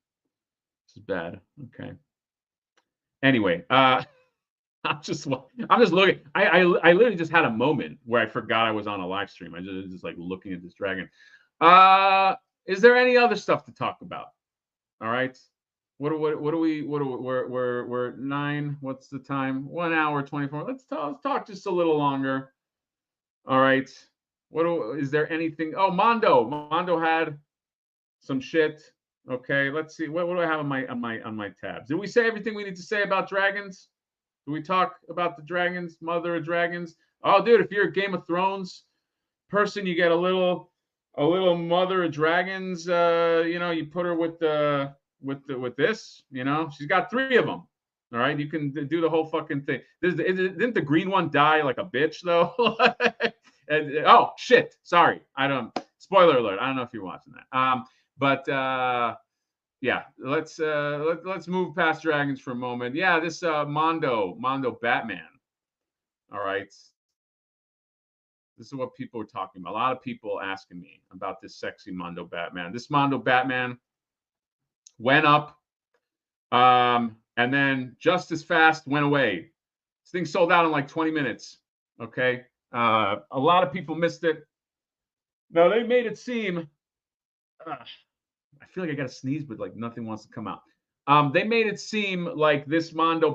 This is bad. Okay. Anyway, I'm just looking. I literally just had a moment where I forgot I was on a live stream. I just like looking at this dragon. Is there any other stuff to talk about? All right. We're 9. What's the time? 1 hour 24. Let's talk just a little longer. All right. Is there anything? Oh, Mondo had some shit. Okay, let's see. What do I have on my tabs? Did we say everything we need to say about dragons? Did we talk about the dragons, mother of dragons? Oh, dude, if you're a Game of Thrones person, you get a little mother of dragons. You know, you put her with this. You know, she's got 3 of them. All right, you can do the whole fucking thing. Didn't the green one die like a bitch though? Oh shit! Sorry, I don't. Spoiler alert! I don't know if you're watching that. But yeah, let's move past dragons for a moment. Yeah, this Mondo Batman. All right, this is what people are talking about. A lot of people asking me about this sexy Mondo Batman. This Mondo Batman went up, and then just as fast went away. This thing sold out in like 20 minutes. Okay, a lot of people missed it. Now they made it seem. I feel like I got to sneeze, but like nothing wants to come out. They made it seem like this Mondo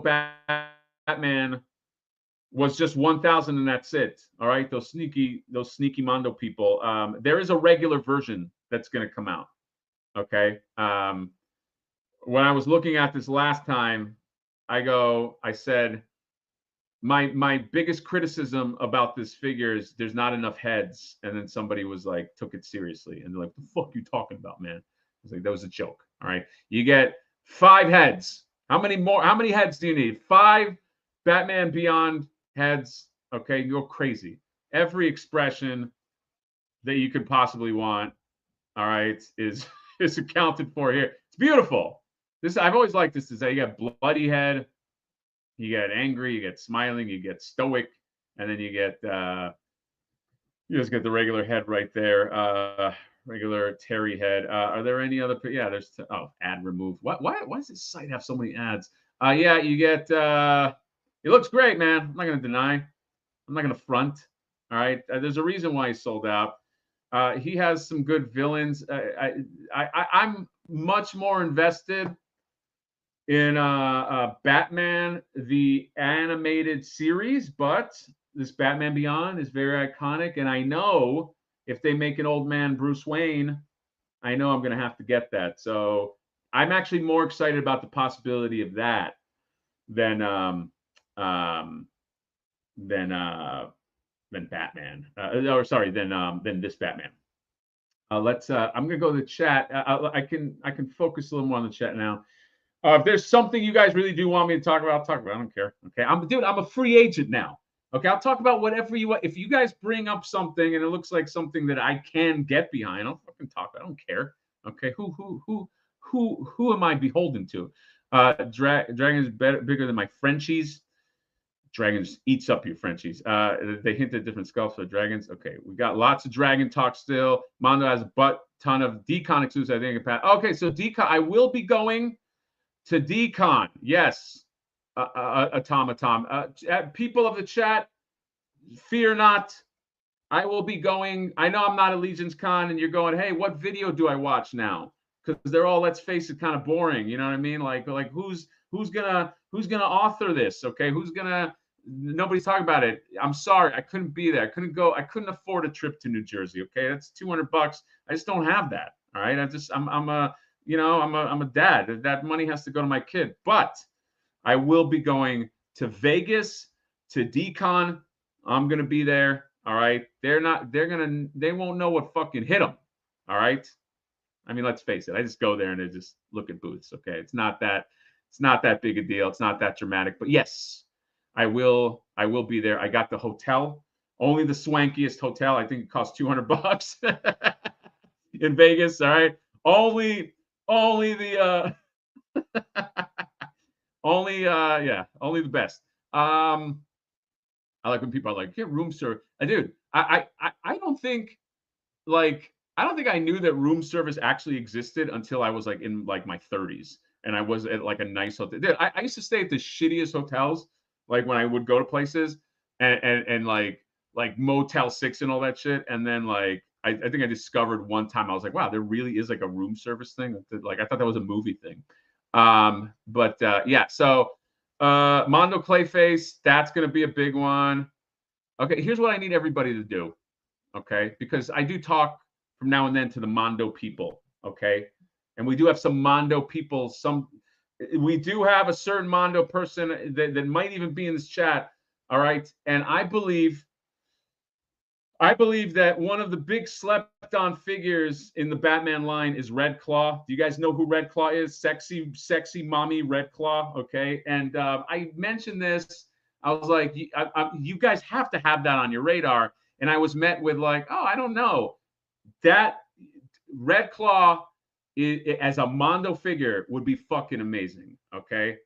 Batman was just 1,000 and that's it. All right, those sneaky Mondo people. There is a regular version that's going to come out. Okay. When I was looking at this last time, I said, my biggest criticism about this figure is there's not enough heads. And then somebody was like, took it seriously, and they're like, "The fuck you talking about, man?" I was like, that was a joke. All right, you get 5 heads. How many heads do you need? 5 Batman Beyond heads. Okay, you go crazy. Every expression that you could possibly want, all right, is accounted for here. It's beautiful. I've always liked this design. You got bloody head, you get angry, you get smiling, you get stoic, and then you get you just get the regular head right there. Regular Terry head. Are there any other? Yeah, there's ad removed. Why does this site have so many ads? Yeah, you get. It looks great, man. I'm not gonna deny. I'm not gonna front. All right. There's a reason why he sold out. He has some good villains. I'm much more invested in Batman the animated series, but this Batman Beyond is very iconic, and I know if they make an old man Bruce Wayne, I know I'm going to have to get that. So I'm actually more excited about the possibility of that than Batman. Than this Batman. I'm going to go to the chat. I can focus a little more on the chat now. If there's something you guys really do want me to talk about, I'll talk about it. I don't care. Okay, I'm a free agent now. Okay, I'll talk about whatever you want. If you guys bring up something and it looks like something that I can get behind, I'll fucking talk. I don't care. Okay, who am I beholden to? Dragon is bigger than my Frenchies. Dragons eats up your Frenchies. They hint at different sculpts for dragons. Okay, we got lots of dragon talk still. Mondo has a ton of Decon exclusives, I think. Okay, so Decon, I will be going to Decon. Yes. Automaton. People of the chat, fear not. I will be going. I know I'm not at LegionsCon, and you're going, hey, what video do I watch now? Because they're all, let's face it, kind of boring. You know what I mean? Like who's gonna author this? Okay, nobody's talking about it. I'm sorry, I couldn't be there. I couldn't go. I couldn't afford a trip to New Jersey. Okay, that's $200. I just don't have that. All right, I'm a dad. That money has to go to my kid. But I will be going to Vegas, to Decon. I'm going to be there. All right. They won't know what fucking hit them. All right. I mean, let's face it. I just go there and I just look at booths. Okay. It's not that big a deal. It's not that dramatic, but yes, I will be there. I got the hotel, only the swankiest hotel. I think it costs $200 in Vegas. All right. Only the, only the best. I like when people are like, get room service. Dude, I don't think I knew that room service actually existed until I was like in like my 30s, and I was at like a nice hotel. Dude, I used to stay at the shittiest hotels, like when I would go to places and like Motel 6 and all that shit. And then like I think I discovered one time, I was like, wow, there really is like a room service thing. Like I thought that was a movie thing. Yeah, so Mondo Clayface, that's going to be a big one. Okay, here's what I need everybody to do, okay? Because I do talk from now and then to the Mondo people, okay? And we do have some Mondo people. We do have a certain Mondo person that might even be in this chat, all right? And I believe I believe that one of the big slept-on figures in the Batman line is Red Claw. Do you guys know who Red Claw is? Sexy, sexy mommy Red Claw. Okay, and I mentioned this. I was like, you guys have to have that on your radar. And I was met with like, oh, I don't know. That Red Claw as a Mondo figure would be fucking amazing. Okay,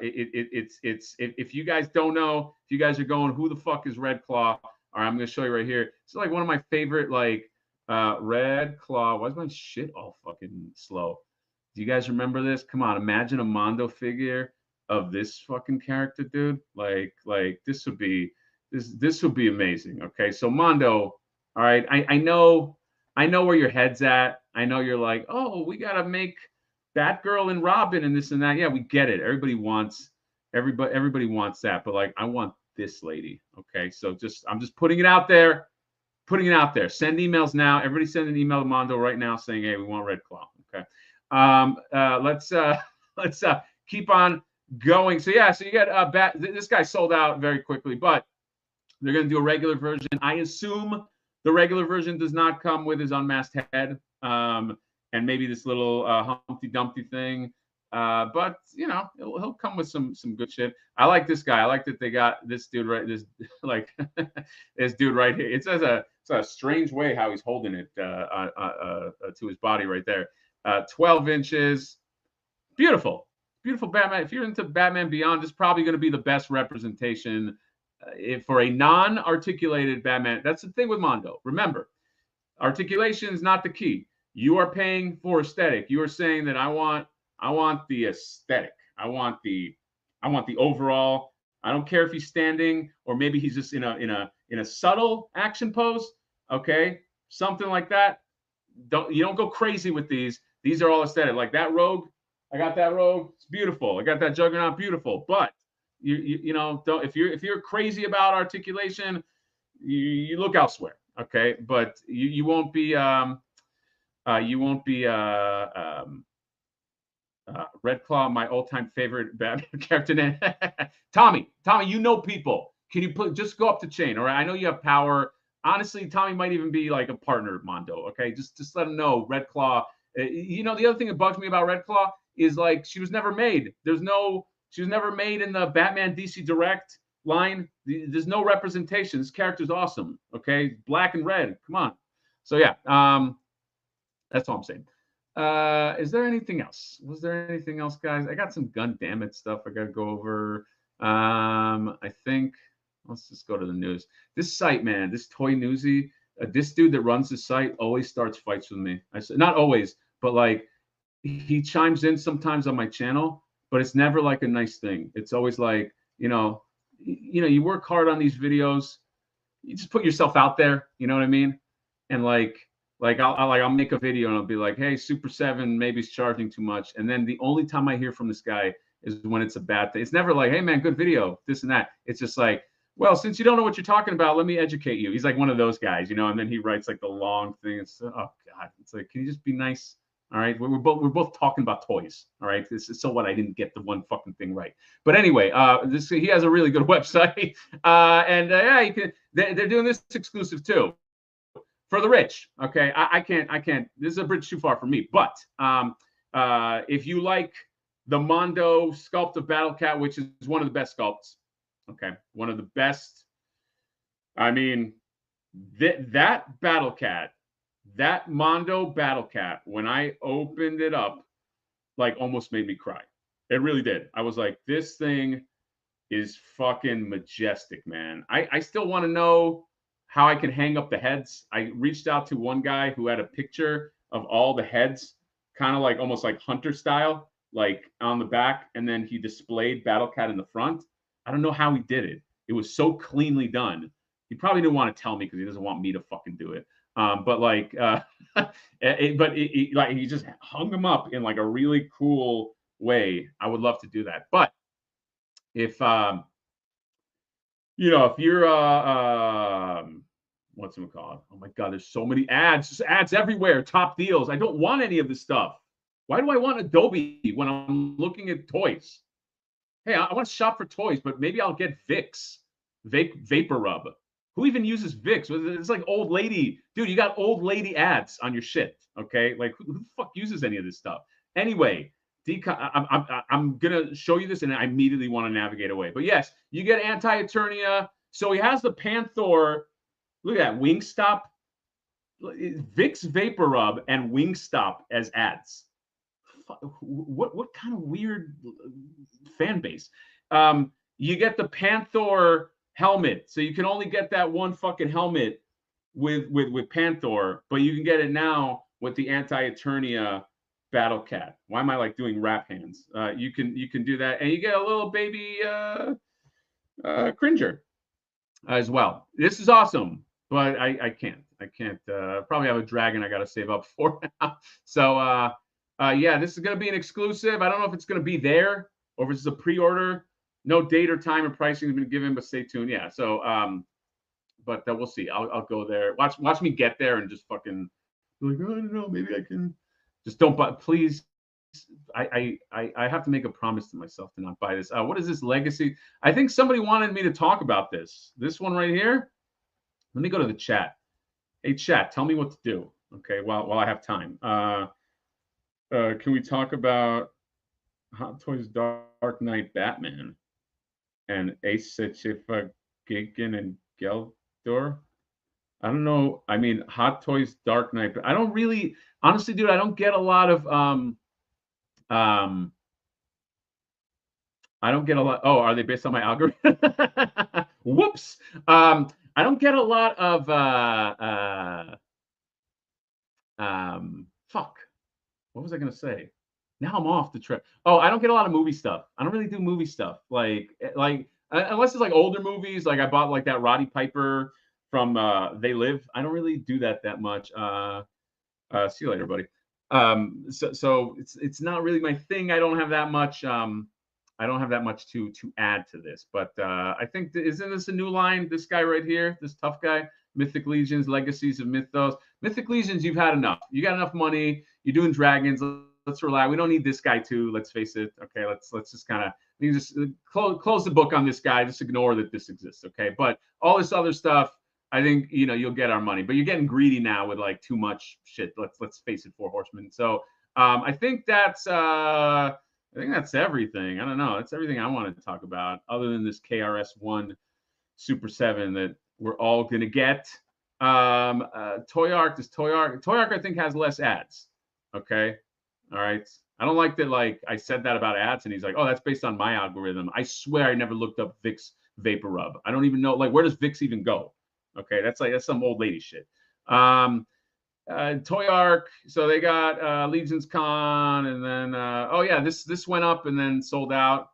it's if you guys don't know, if you guys are going, who the fuck is Red Claw? All right, I'm going to show you right here. It's like one of my favorite, like, Red Claw. Why is my shit all fucking slow? Do you guys remember this? Come on, imagine a Mondo figure of this fucking character, dude. Like this would be amazing. Okay, so Mondo. All right, I know where your head's at. I know you're like, oh, we gotta make Batgirl and Robin and this and that. Yeah, we get it. Everybody wants that, but like, I want this lady. Okay, so I'm just putting it out there. Send emails now. Everybody send an email to Mondo right now saying, hey, we want Red Claw. Okay. Let's keep on going. So yeah, so you got this guy sold out very quickly, but they're gonna do a regular version. I assume the regular version does not come with his unmasked head, and maybe this little Humpty Dumpty thing. But you know, he'll come with some good shit. I like this guy. I like that they got this dude right. This like this dude right here. It's a strange way how he's holding it to his body right there. 12 inches. Beautiful Batman. If you're into Batman Beyond, this is probably going to be the best representation for a non-articulated Batman. That's the thing with Mondo. Remember, articulation is not the key. You are paying for aesthetic. You are saying that I want the aesthetic. I want the overall. I don't care if he's standing or maybe he's just in a subtle action pose. Okay, something like that. You don't go crazy with these. These are all aesthetic. Like that Rogue, I got that Rogue. It's beautiful. I got that Juggernaut. Beautiful. But you know, don't if you're crazy about articulation, you look elsewhere. Okay, but you won't be Red Claw, my all-time favorite Batman character name. Tommy, you know people. Can you just go up the chain? All right, I know you have power. Honestly, Tommy might even be like a partner of Mondo. Okay, just let him know. Red Claw. You know, the other thing that bugs me about Red Claw is like she was never made. She was never made in the Batman DC Direct line. There's no representation. This character's awesome. Okay, black and red. Come on. So yeah, that's all I'm saying. Is there anything else? Was there anything else, guys? I got some gun damn it stuff I gotta go over. I think let's just go to the news. This site, man, this Toy Newsy, this dude that runs the site always starts fights with me. I said not always, but like he chimes in sometimes on my channel, but it's never like a nice thing. It's always like, you know, you work hard on these videos, you just put yourself out there, you know what I mean? And like I'll make a video and I'll be like, hey, Super 7 maybe is charging too much. And then the only time I hear from this guy is when it's a bad thing. It's never like, hey man, good video, this and that. It's just like, well, since you don't know what you're talking about, let me educate you. He's like one of those guys, you know, and then he writes like the long thing. It's oh God. It's like, can you just be nice? All right. We're both talking about toys. All right. This is so what I didn't get the one fucking thing right. But anyway, he has a really good website. Yeah, you can they're doing this exclusive too. For the rich, okay, I can't. This is a bridge too far for me. But if you like the Mondo sculpt of Battle Cat, which is one of the best sculpts, okay, one of the best. I mean, that Battle Cat, that Mondo Battle Cat, when I opened it up, like almost made me cry. It really did. I was like, this thing is fucking majestic, man. I still want to know how I can hang up the heads. I reached out to one guy who had a picture of all the heads, kind of like almost like Hunter style, like on the back, and then he displayed Battle Cat in the front. I don't know how he did it. It was so cleanly done. He probably didn't want to tell me because he doesn't want me to fucking do it. But like, like he just hung them up in like a really cool way. I would love to do that. But if you know, if you're what's it called? Oh my God, there's so many ads, just ads everywhere, top deals. I don't want any of this stuff. Why do I want Adobe when I'm looking at toys? Hey, I want to shop for toys, but maybe I'll get Vicks, Vapor Rub. Who even uses VIX? It's like old lady, dude. You got old lady ads on your shit. Okay, like who the fuck uses any of this stuff? Anyway, I'm gonna show you this, and I immediately want to navigate away. But yes, you get Anti-Eternia. So he has the Panther. Look at that Wingstop, Vicks Vapor Rub, and Wingstop as ads. What kind of weird fan base? You get the Panther helmet, so you can only get that one fucking helmet with Panther, but you can get it now with the Anti-Eternia Battle Cat. Why am I like doing rap hands? You can do that, and you get a little baby Cringer as well. This is awesome, but I can't. Probably have a dragon I got to save up for now. So yeah, this is going to be an exclusive. I don't know if it's going to be there or if it's a pre-order. No date or time or pricing has been given, but stay tuned. Yeah. So but we'll see. I'll go there. Watch me get there and just fucking be like, oh, I don't know, maybe I can. Just don't buy, please. I have to make a promise to myself to not buy this. What is this Legacy? I think somebody wanted me to talk about this. This one right here. Let me go to the chat. Hey, chat, tell me what to do. Okay, while I have time. Can we talk about Hot Toys Dark Knight Batman and Ace Chifa Gigan and Geldor? I don't know. I mean, Hot Toys Dark Knight, but I don't really, honestly, dude, I don't get a lot of I don't get a lot. Oh, are they based on my algorithm? Whoops. I don't get a lot of fuck. What was I gonna say? Now I'm off the track. Oh, I don't get a lot of movie stuff. I don't really do movie stuff. Like unless it's like older movies, like I bought like that Roddy Piper from They Live. I don't really do that much. See you later, buddy. So it's not really my thing. I don't have that much to add to this, but I think isn't this a new line? This guy right here, this tough guy, Mythic Legions, Legacies of Mythos. Mythic Legions, you've had enough. You got enough money. You're doing dragons. Let's rely. We don't need this guy too. Let's face it. Okay, let's just kind of just close the book on this guy. Just ignore that this exists. Okay, but all this other stuff, I think you'll get our money. But you're getting greedy now with like too much shit. Let's face it, Four Horsemen. So I think that's everything. I don't know. That's everything I wanted to talk about, other than this KRS-One Super 7 that we're all gonna get. Toy Arc, I think has less ads. Okay, all right. I don't like that. Like I said that about ads, and he's like, "Oh, that's based on my algorithm." I swear I never looked up Vicks Vapor Rub. I don't even know. Like, where does Vicks even go? Okay, that's some old lady shit. Toy Arc, so they got LegionsCon, and then oh yeah, this went up and then sold out.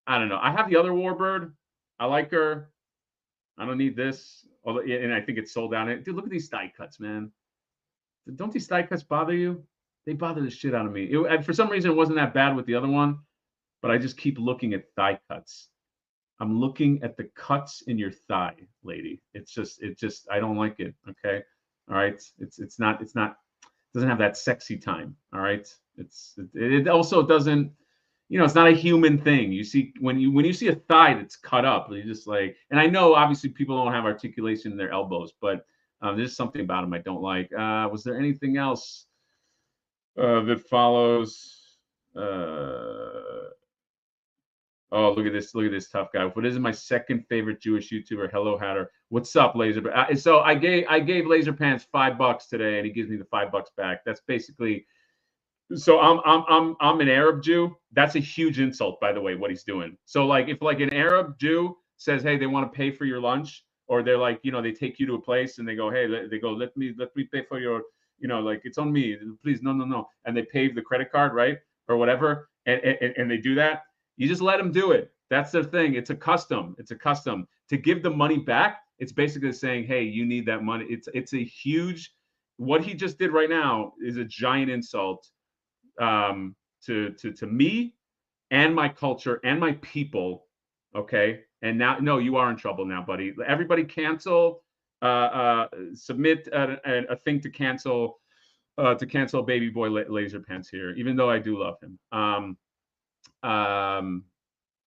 I don't know. I have the other Warbird. I like her. I don't need this. Although, and I think it's sold out. Dude, look at these die cuts, man. Don't these die cuts bother you? They bother the shit out of me. For some reason, it wasn't that bad with the other one, but I just keep looking at thigh cuts. I'm looking at the cuts in your thigh, lady. It's just I don't like it. Okay. All right. It's not doesn't have that sexy time. All right. It also doesn't, it's not a human thing. You see, when you see a thigh that's cut up, you just like, and I know obviously people don't have articulation in there's elbows, but there's something about them I don't like. Was there anything else that follows? Oh, look at this tough guy. What is my second favorite Jewish YouTuber? Hello, Hatter. What's up, Laser? So I gave Laser Pants $5 today, and he gives me the $5 back. That's basically. So I'm an Arab Jew. That's a huge insult, by the way, what he's doing. So like if like an Arab Jew says, hey, they want to pay for your lunch, or they're like, they take you to a place and they go, hey, let me pay for your, like it's on me, please, no, and they pay the credit card, right, or whatever, and they do that. You just let them do it. That's their thing. It's a custom. To give the money back. It's basically saying, hey, you need that money. It's a huge. What he just did right now is a giant insult to me and my culture and my people. Okay, and now, no, you are in trouble now, buddy. Everybody cancel. Submit a thing to cancel Baby Boy Laser Pants here, even though I do love him.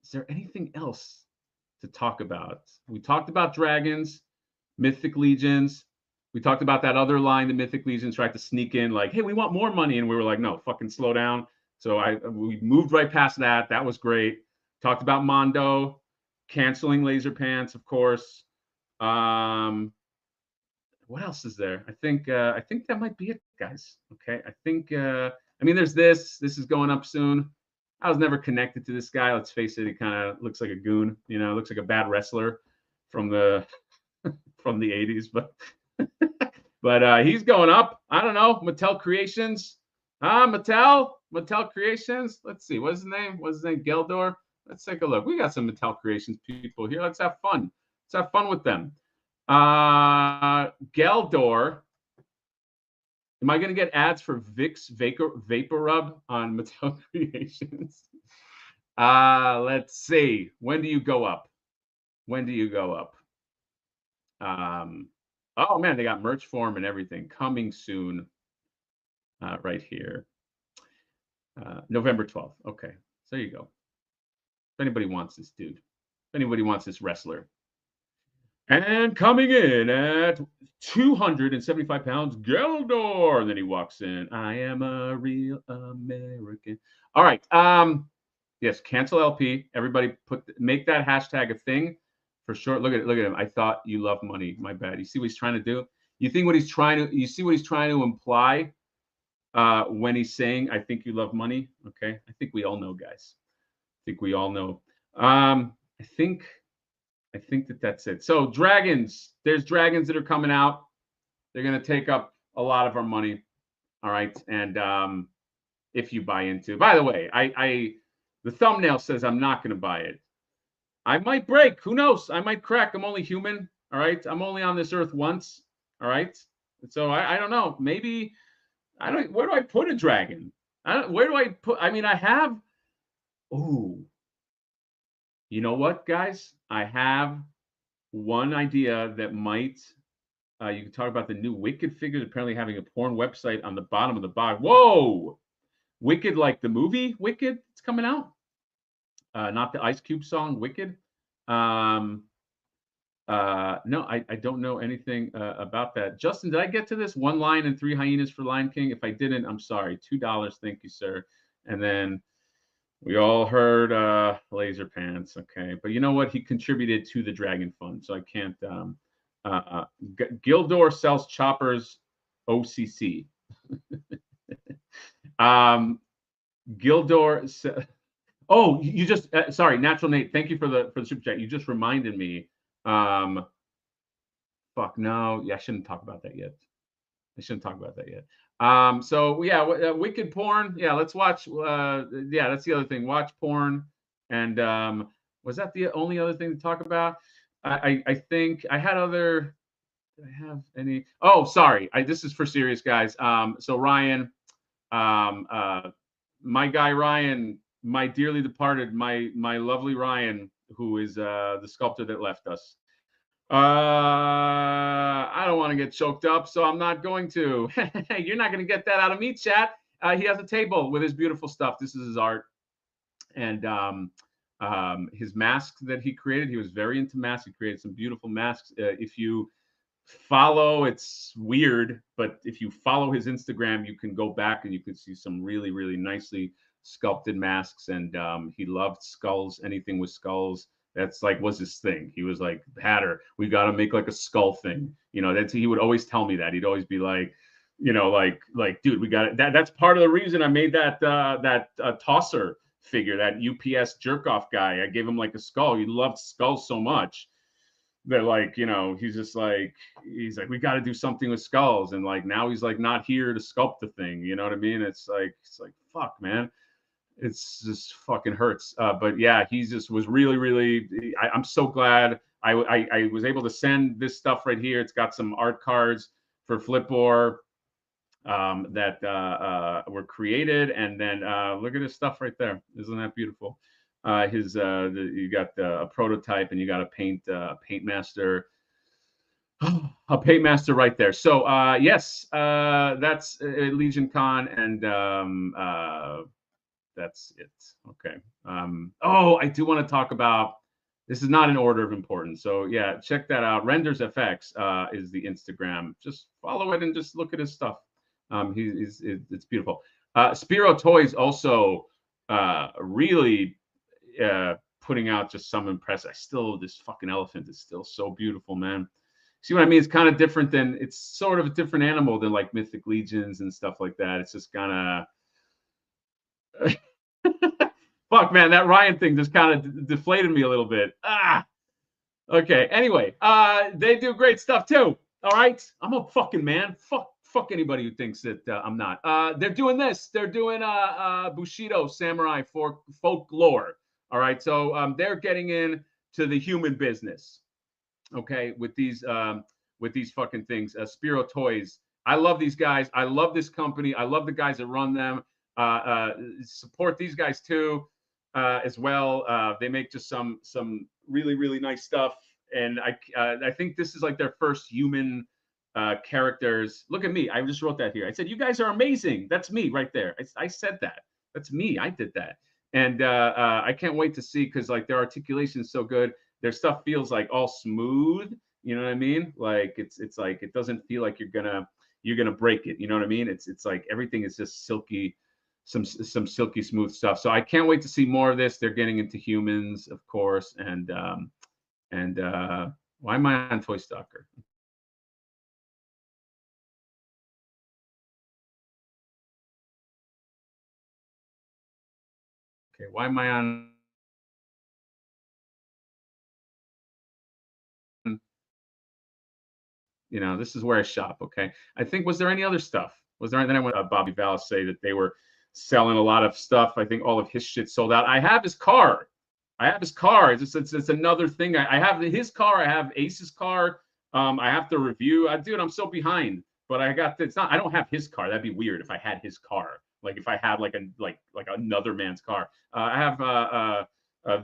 Is there anything else to talk about? We talked about dragons, Mythic Legions. We talked about that other line the Mythic Legions tried to sneak in, like, hey, we want more money. And we were like, no, fucking slow down. So we moved right past that. That was great. Talked about Mondo, canceling Laser Pants, of course. What else is there? I think that might be it, guys. Okay. I think I mean, there's this. This is going up soon. I was never connected to this guy. Let's face it, he kind of looks like a goon, you know, looks like a bad wrestler from the from the 80s, but he's going up. I don't know. Mattel Creations. Mattel Creations. Let's see. What's his name? Geldor. Let's take a look. We got some Mattel Creations people here. Let's have fun. Let's have fun with them. Geldor. Am I going to get ads for Vicks Vapor Rub on Mattel Creations? Let's see. When do you go up? Oh man, they got merch form and everything coming soon. Right here. November 12th. Okay. So there you go. If anybody wants this dude, if anybody wants this wrestler. And coming in at 275 pounds, Geldor. And then he walks in. I am a real American. All right. Yes, cancel LP. Everybody make that hashtag a thing for sure. Look at him. I thought you love money. My bad. You see what he's trying to do? You see what he's trying to imply when he's saying, I think you love money. Okay. I think we all know, guys. I think we all know. I think that's it. So dragons, there's dragons that are coming out. They're going to take up a lot of our money. All right. And if you buy into, by the way, the thumbnail says I'm not going to buy it. I might break. Who knows? I might crack. I'm only human. All right. I'm only on this earth once. All right. So I don't know. Maybe where do I put a dragon? Where do I put? I mean, I have. Ooh. You know what, guys? I have one idea that might. You can talk about the new Wicked figures apparently having a porn website on the bottom of the box. Whoa! Wicked, like the movie Wicked, it's coming out. Not the Ice Cube song Wicked. No, I don't know anything about that. Justin, did I get to this? 1 lion and 3 hyenas for Lion King. If I didn't, I'm sorry. $2. Thank you, sir. And then we all heard Laser Pants. Okay. But you know what? He contributed to the Dragon Fund, so I can't. Gildor sells choppers OCC. Gildor. Oh, you just sorry, Natural Nate. Thank you for the super chat. You just reminded me. Fuck no. Yeah, I shouldn't talk about that yet. So yeah, Wicked porn. Yeah, let's watch. Yeah, that's the other thing. Watch porn. And was that the only other thing to talk about? I think I had other. Did I have any? Oh, sorry. This is for serious, guys. So Ryan, my guy Ryan, my dearly departed, my lovely Ryan, who is the sculptor that left us. I don't want to get choked up, so I'm not going to. You're not going to get that out of me, chat. He has a table with his beautiful stuff. This is his art. And his mask that he created, he was very into masks. He created some beautiful masks. If you follow, it's weird, but if you follow his Instagram, you can go back and you can see some really, really nicely sculpted masks. And he loved skulls, anything with skulls. That's like was his thing. He was like, Hatter, we got to make like a skull thing. You know, he would always tell me that. He'd always be like, you know, like, dude, we got it. That's part of the reason I made that tosser figure, that UPS jerk off guy. I gave him like a skull. He loved skulls so much that, like, you know, he's like, we got to do something with skulls. And like now he's like not here to sculpt the thing. You know what I mean? It's like fuck, man. It's just fucking hurts. But yeah, he just was really, really. I'm so glad I was able to send this stuff right here. It's got some art cards for Flipboard that were created, and then look at his stuff right there. Isn't that beautiful? You got a prototype, and you got a paint master. A paint master right there. So yes, that's LegionsCon, and that's it. Okay. Oh, I do want to talk about This is not in order of importance. So yeah, check that out. Renders FX is the Instagram. Just follow it and just look at his stuff. It's beautiful. Spirro Toys also really putting out just some impressive. This fucking elephant is still so beautiful, man. See what I mean? It's kind of different than, it's sort of a different animal than like Mythic Legions and stuff like that. It's just kind of fuck, man, that Ryan thing just kind of deflated me a little bit. Okay. Anyway, they do great stuff too. All right, I'm a fucking man. Fuck anybody who thinks that I'm not. They're doing this. They're doing Bushido Samurai folklore. All right, so they're getting in to the human business. Okay, with these fucking things. Spirro Toys. I love these guys. I love this company. I love the guys that run them. Support these guys too, as well. They make just some really nice stuff, and I think this is like their first human characters. Look at me. I just wrote that here. I said, you guys are amazing. That's me right there. I said that. That's me. I did that. And I can't wait to see, because like their articulation is so good. Their stuff feels like all smooth. You know what I mean? Like it's like, it doesn't feel like you're gonna break it. You know what I mean? It's like everything is just silky, some silky smooth stuff. So I can't wait to see more of this. They're getting into humans, of course. And why am I on Toy Stalker? Okay, why am I on? You know, this is where I shop. Okay, I think, was there any other stuff? Was there anything? I went Bobby Val say that they were selling a lot of stuff. I think all of his shit sold out. I have his car. It's another thing. I have his car. I have Ace's car. I have to review. Dude, I'm so behind. But I got, it's not, I don't have his car. That'd be weird if I had his car. Like if I had like another man's car. I have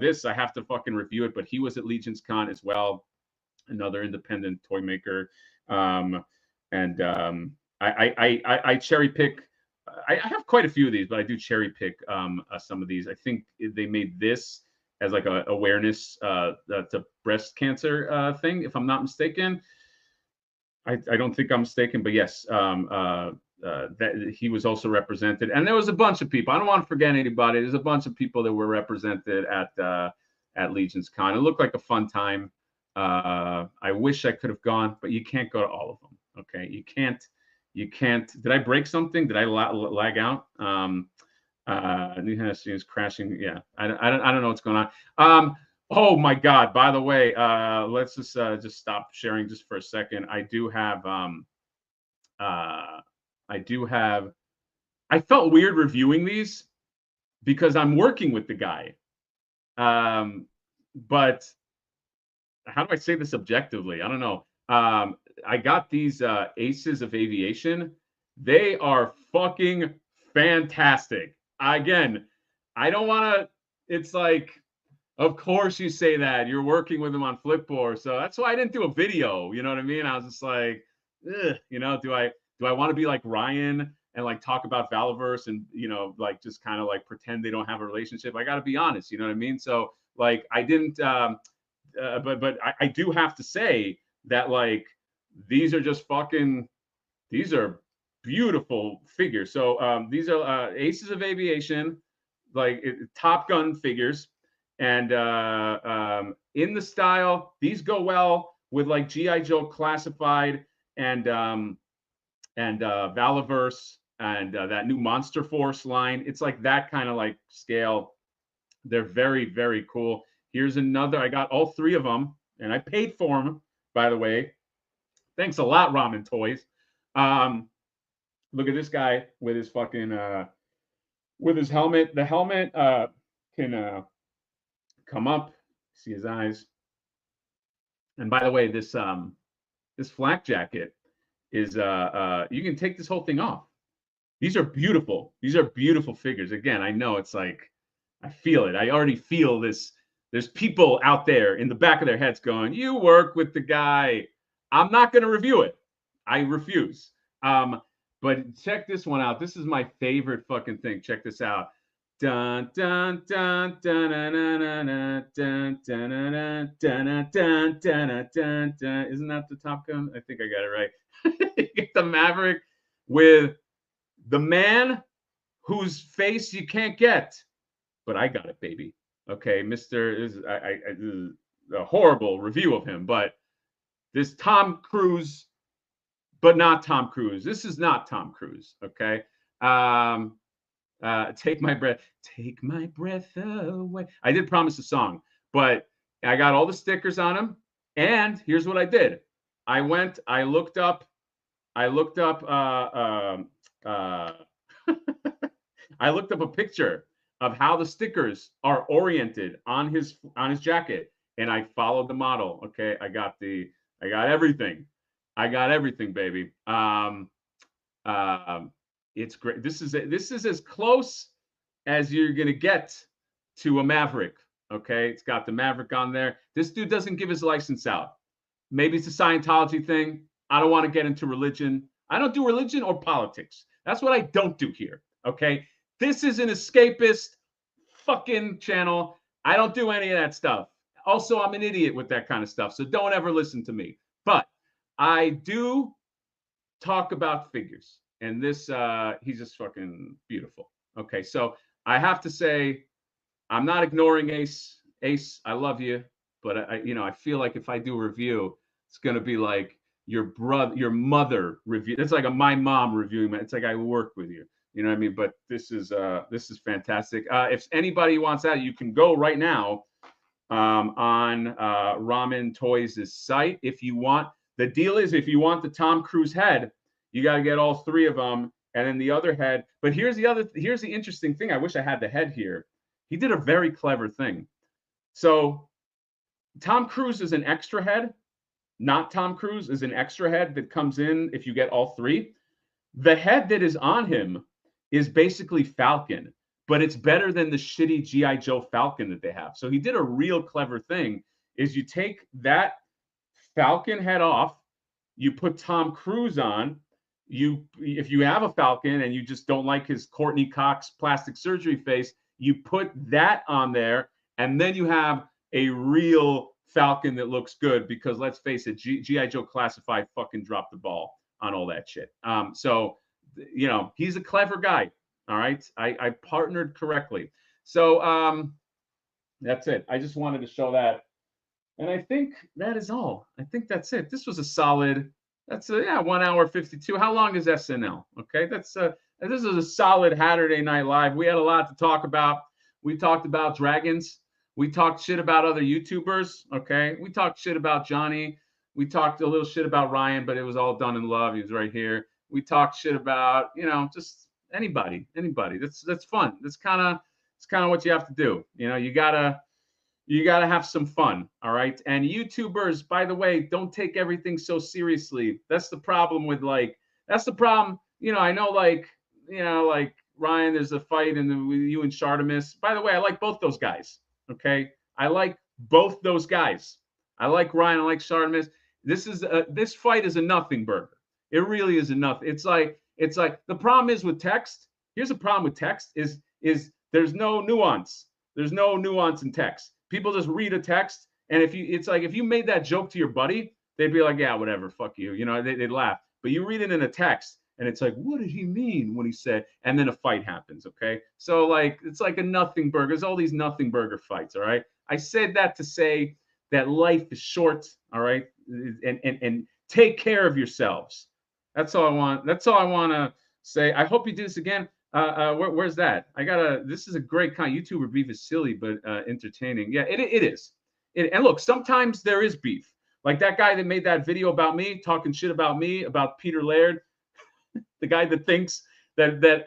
this. I have to fucking review it. But he was at LegionsCon as well, another independent toy maker. I cherry pick. I have quite a few of these, but I do cherry pick some of these. I think they made this as like a awareness to breast cancer thing, if I'm not mistaken. I don't think I'm mistaken, but yes, that he was also represented, and there was a bunch of people. I don't want to forget anybody. There's a bunch of people that were represented at LegionsCon. It looked like a fun time. I wish I could have gone, but you can't go to all of them. Okay, you can't. Did I break something? Did I lag out? New Hampshire is crashing. Yeah, I don't know what's going on. Oh my God! By the way, let's just stop sharing just for a second. I felt weird reviewing these because I'm working with the guy. But how do I say this objectively? I don't know. I got these Aces of Aviation. They are fucking fantastic. Again, I don't want to, it's like, of course you say that. You're working with them on Flipboard. So that's why I didn't do a video. You know what I mean? I was just like, you know, do I want to be like Ryan and like talk about Valaverse and, you know, like just kind of like pretend they don't have a relationship? I got to be honest. You know what I mean? So like I didn't, but I do have to say that like these are just fucking, these are beautiful figures. So these are Aces of Aviation, like Top Gun figures. And in the style, these go well with like G.I. Joe Classified and Valaverse and that new Monster Force line. It's like that kind of like scale. They're very, very cool. Here's another. I got all three of them, and I paid for them, by the way. Thanks a lot, Ramen Toys. Look at this guy with his fucking with his helmet. The helmet can come up, see his eyes. And by the way, this flak jacket is you can take this whole thing off. These are beautiful. These are beautiful figures. Again, I know it's like, I feel it. I already feel this. There's people out there in the back of their heads going, you work with the guy. I'm not going to review it. I refuse. But check this one out. This is my favorite fucking thing. Check this out. Dun dun dun dun dun dun dun dun dun dun dun dun dun dun. Isn't that the Top Gun? I think I got it right. You get the Maverick with the man whose face you can't get, but I got it, baby. Okay, Mr. This is a horrible review of him, but this Tom Cruise, but not Tom Cruise. This is not Tom Cruise. Okay. Take my breath away. I did promise a song, but I got all the stickers on him. And here's what I did. I looked up I looked up a picture of how the stickers are oriented on his jacket, and I followed the model. Okay, I got everything. I got everything, baby. It's great. This is as close as you're gonna get to a Maverick. Okay, it's got the Maverick on there. This dude doesn't give his license out. Maybe it's a Scientology thing. I don't want to get into religion. I don't do religion or politics. That's what I don't do here. Okay, this is an escapist fucking channel. I don't do any of that stuff. Also, I'm an idiot with that kind of stuff, so don't ever listen to me. But I do talk about figures, and this he's just fucking beautiful. Okay, so I have to say, I'm not ignoring Ace. Ace, I love you, but I feel like if I do a review, it's gonna be like your mother review. It's like my mom reviewing it. It's like I work with you. You know what I mean? But this is fantastic. If anybody wants that, you can go right now on Ramen Toys' site if you want. The deal is, if you want the Tom Cruise head, you got to get all three of them, and then the other head. But here's the interesting thing. I wish I had the head here. He did a very clever thing. So Tom Cruise is an extra head. Not Tom Cruise is an extra head that comes in if you get all three. The head that is on him is basically Falcon, but it's better than the shitty G.I. Joe Falcon that they have. So he did a real clever thing, is you take that Falcon head off, you put Tom Cruise on, if you have a Falcon and you just don't like his Courtney Cox plastic surgery face, you put that on there, and then you have a real Falcon that looks good, because let's face it, G.I. Joe Classified fucking dropped the ball on all that shit. So, he's a clever guy. All right. I partnered correctly. So that's it. I just wanted to show that. And I think that is all. I think that's it. This was a solid, 1 hour 52. How long is SNL? Okay. This is a solid Hatterday Night Live. We had a lot to talk about. We talked about dragons. We talked shit about other YouTubers. Okay. We talked shit about Johnny. We talked a little shit about Ryan, but it was all done in love. He was right here. We talked shit about, just anybody. That's fun. It's kind of what you have to do. You gotta have some fun. All right. And YouTubers, by the way, don't take everything so seriously. That's the problem with that's the problem. I know like Ryan, there's a fight with you and Shartimus. By the way, I like both those guys. Okay. I like both those guys. I like Ryan. I like Shartimus. This fight is a nothing burger. It really is a nothing. It's like the problem is with text. Here's the problem with text is there's no nuance. There's no nuance in text. People just read a text, and if you made that joke to your buddy, they'd be like, yeah, whatever, fuck you. They'd laugh. But you read it in a text, and it's like, what did he mean when he said? And then a fight happens. Okay, so it's like a nothing burger. There's all these nothing burger fights. All right, I said that to say that life is short. All right, and take care of yourselves. That's all I want. That's all I want to say. I hope you do this again. Where's that? This is a great YouTuber beef is silly, but entertaining. Yeah, it is. And look, sometimes there is beef. Like that guy that made that video about me, talking shit about me, about Peter Laird, the guy that thinks that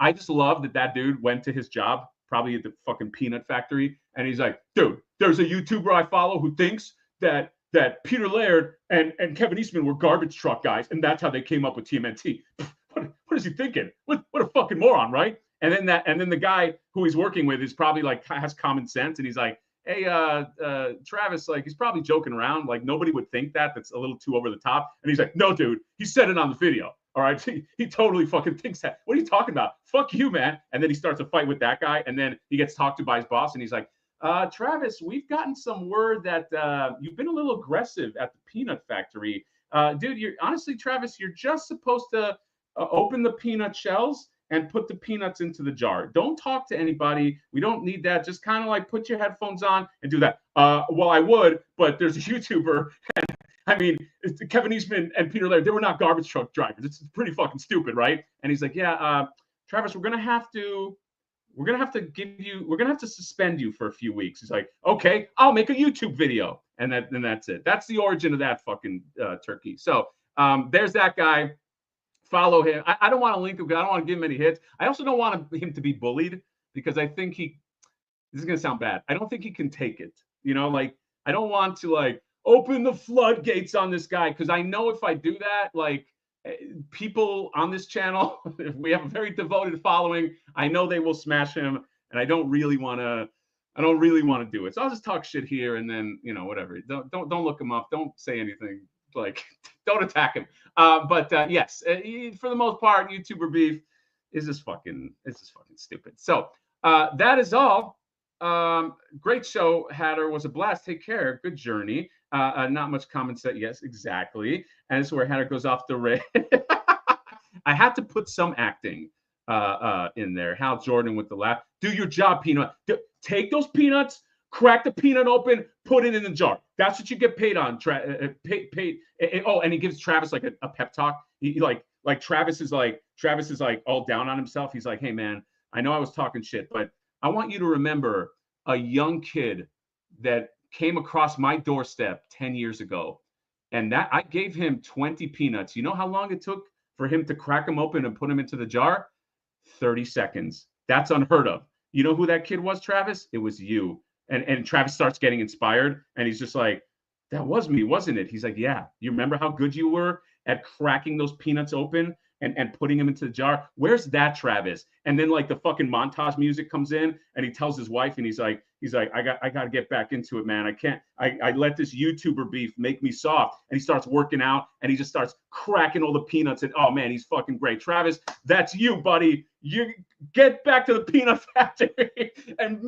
I just love that dude went to his job, probably at the fucking peanut factory. And he's like, dude, there's a YouTuber I follow who thinks that Peter Laird and Kevin Eastman were garbage truck guys, and that's how they came up with TMNT. What is he thinking? What a fucking moron, right? And then the guy who he's working with is probably has common sense, and he's like, hey, Travis, he's probably joking around. Nobody would think that. That's a little too over the top. And he's like, no, dude, he said it on the video. All right. He totally fucking thinks that. What are you talking about? Fuck you, man. And then he starts a fight with that guy. And then he gets talked to by his boss. And he's like, Travis, we've gotten some word that you've been a little aggressive at the peanut factory. Dude, honestly, Travis, you're just supposed to open the peanut shells and put the peanuts into the jar. Don't talk to anybody. We don't need that. Just kind of like put your headphones on and do that. Well, I would, but there's a YouTuber. I mean, Kevin Eastman and Peter Laird, they were not garbage truck drivers. It's pretty fucking stupid, right? And he's like, yeah, Travis, we're gonna have to suspend you for a few weeks. He's like, okay, I'll make a YouTube video. And that's it. That's the origin of that fucking turkey. So there's that guy. Follow him. I don't want to link him because I don't want to give him any hits. I also don't want him to be bullied because I think this is going to sound bad. I don't think he can take it. You know, like, I don't want to like open the floodgates on this guy because I know if I do that, like, people on this channel, we have a very devoted following. I know they will smash him, and I don't really want to do it. So I'll just talk shit here and then, you know, whatever. Don't look him up. Don't say anything. Like, don't attack him. But yes, for the most part, YouTuber beef is just fucking stupid. So that is all. Great show, Hatter. Was a blast. Take care. Good journey. Not much comments that yes, exactly. And this is where Hatter goes off the rail. I had to put some acting in there. Hal Jordan with the laugh. Do your job, Peanut. Take those peanuts, crack the peanut open, put it in the jar. That's what you get paid on. Paid. Oh, and he gives Travis like a pep talk. He like Travis is like all down on himself. He's like, hey man, I know I was talking shit, but I want you to remember a young kid that came across my doorstep 10 years ago, and that I gave him 20 peanuts. You know how long it took for him to crack them open and put them into the jar? 30 seconds. That's unheard of. You know who that kid was, Travis? It was you. And Travis starts getting inspired, and he's just like, that was me, wasn't it? He's like, yeah. You remember how good you were at cracking those peanuts open and putting them into the jar? Where's that Travis? And then like the fucking montage music comes in, and he tells his wife, and he's like, I got to get back into it, man. I can't. I let this YouTuber beef make me soft. And he starts working out, and he just starts cracking all the peanuts. And oh man, he's fucking great. Travis, that's you, buddy. You get back to the peanut factory and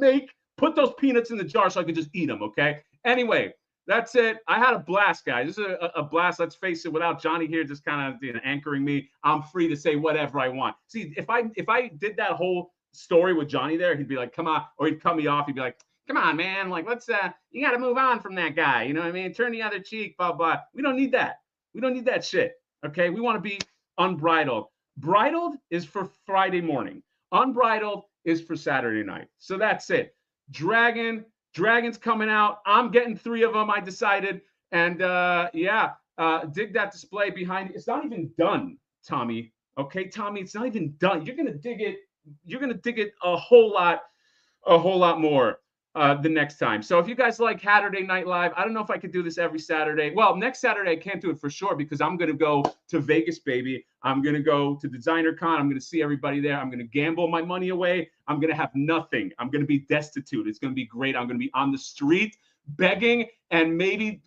put those peanuts in the jar so I can just eat them, okay? Anyway, that's it. I had a blast, guys. This is a blast. Let's face it. Without Johnny here, just kind of anchoring me, I'm free to say whatever I want. See, if I did that whole story with Johnny there, he'd be like, "Come on," or he'd cut me off. He'd be like, "Come on, man. Like, let's you got to move on from that guy. You know what I mean? Turn the other cheek, blah blah." We don't need that. We don't need that shit. Okay? We want to be unbridled. Bridled is for Friday morning. Unbridled is for Saturday night. So that's it. Dragon's coming out. I'm getting 3 of them, I decided. And yeah, dig that display behind it. It's not even done, Tommy. Okay, Tommy, it's not even done. You're gonna dig it. You're gonna dig it a whole lot more the next time. So if you guys like Hatterday Night Live, I don't know if I could do this every Saturday. Well, next Saturday I can't do it for sure because I'm gonna go to Vegas, baby. I'm gonna go to Designer Con. I'm gonna see everybody there. I'm gonna gamble my money away. I'm gonna have nothing. I'm gonna be destitute. It's gonna be great. I'm gonna be on the street begging and maybe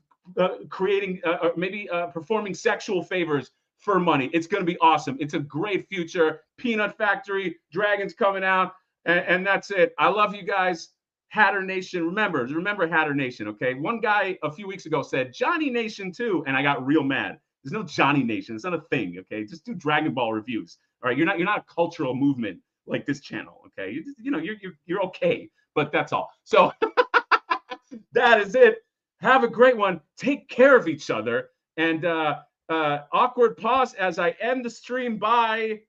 performing sexual favors for money. It's gonna be awesome. It's a great future. Peanut Factory, Dragons coming out, and that's it. I love you guys. Hatter Nation. Remember Hatter Nation, okay? One guy a few weeks ago said Johnny Nation too, and I got real mad. There's no Johnny Nation. It's not a thing, okay? Just do Dragon Ball reviews. All right, you're not a cultural movement like this channel, okay? You're okay, but that's all. So that is it. Have a great one. Take care of each other. And awkward pause as I end the stream. Bye.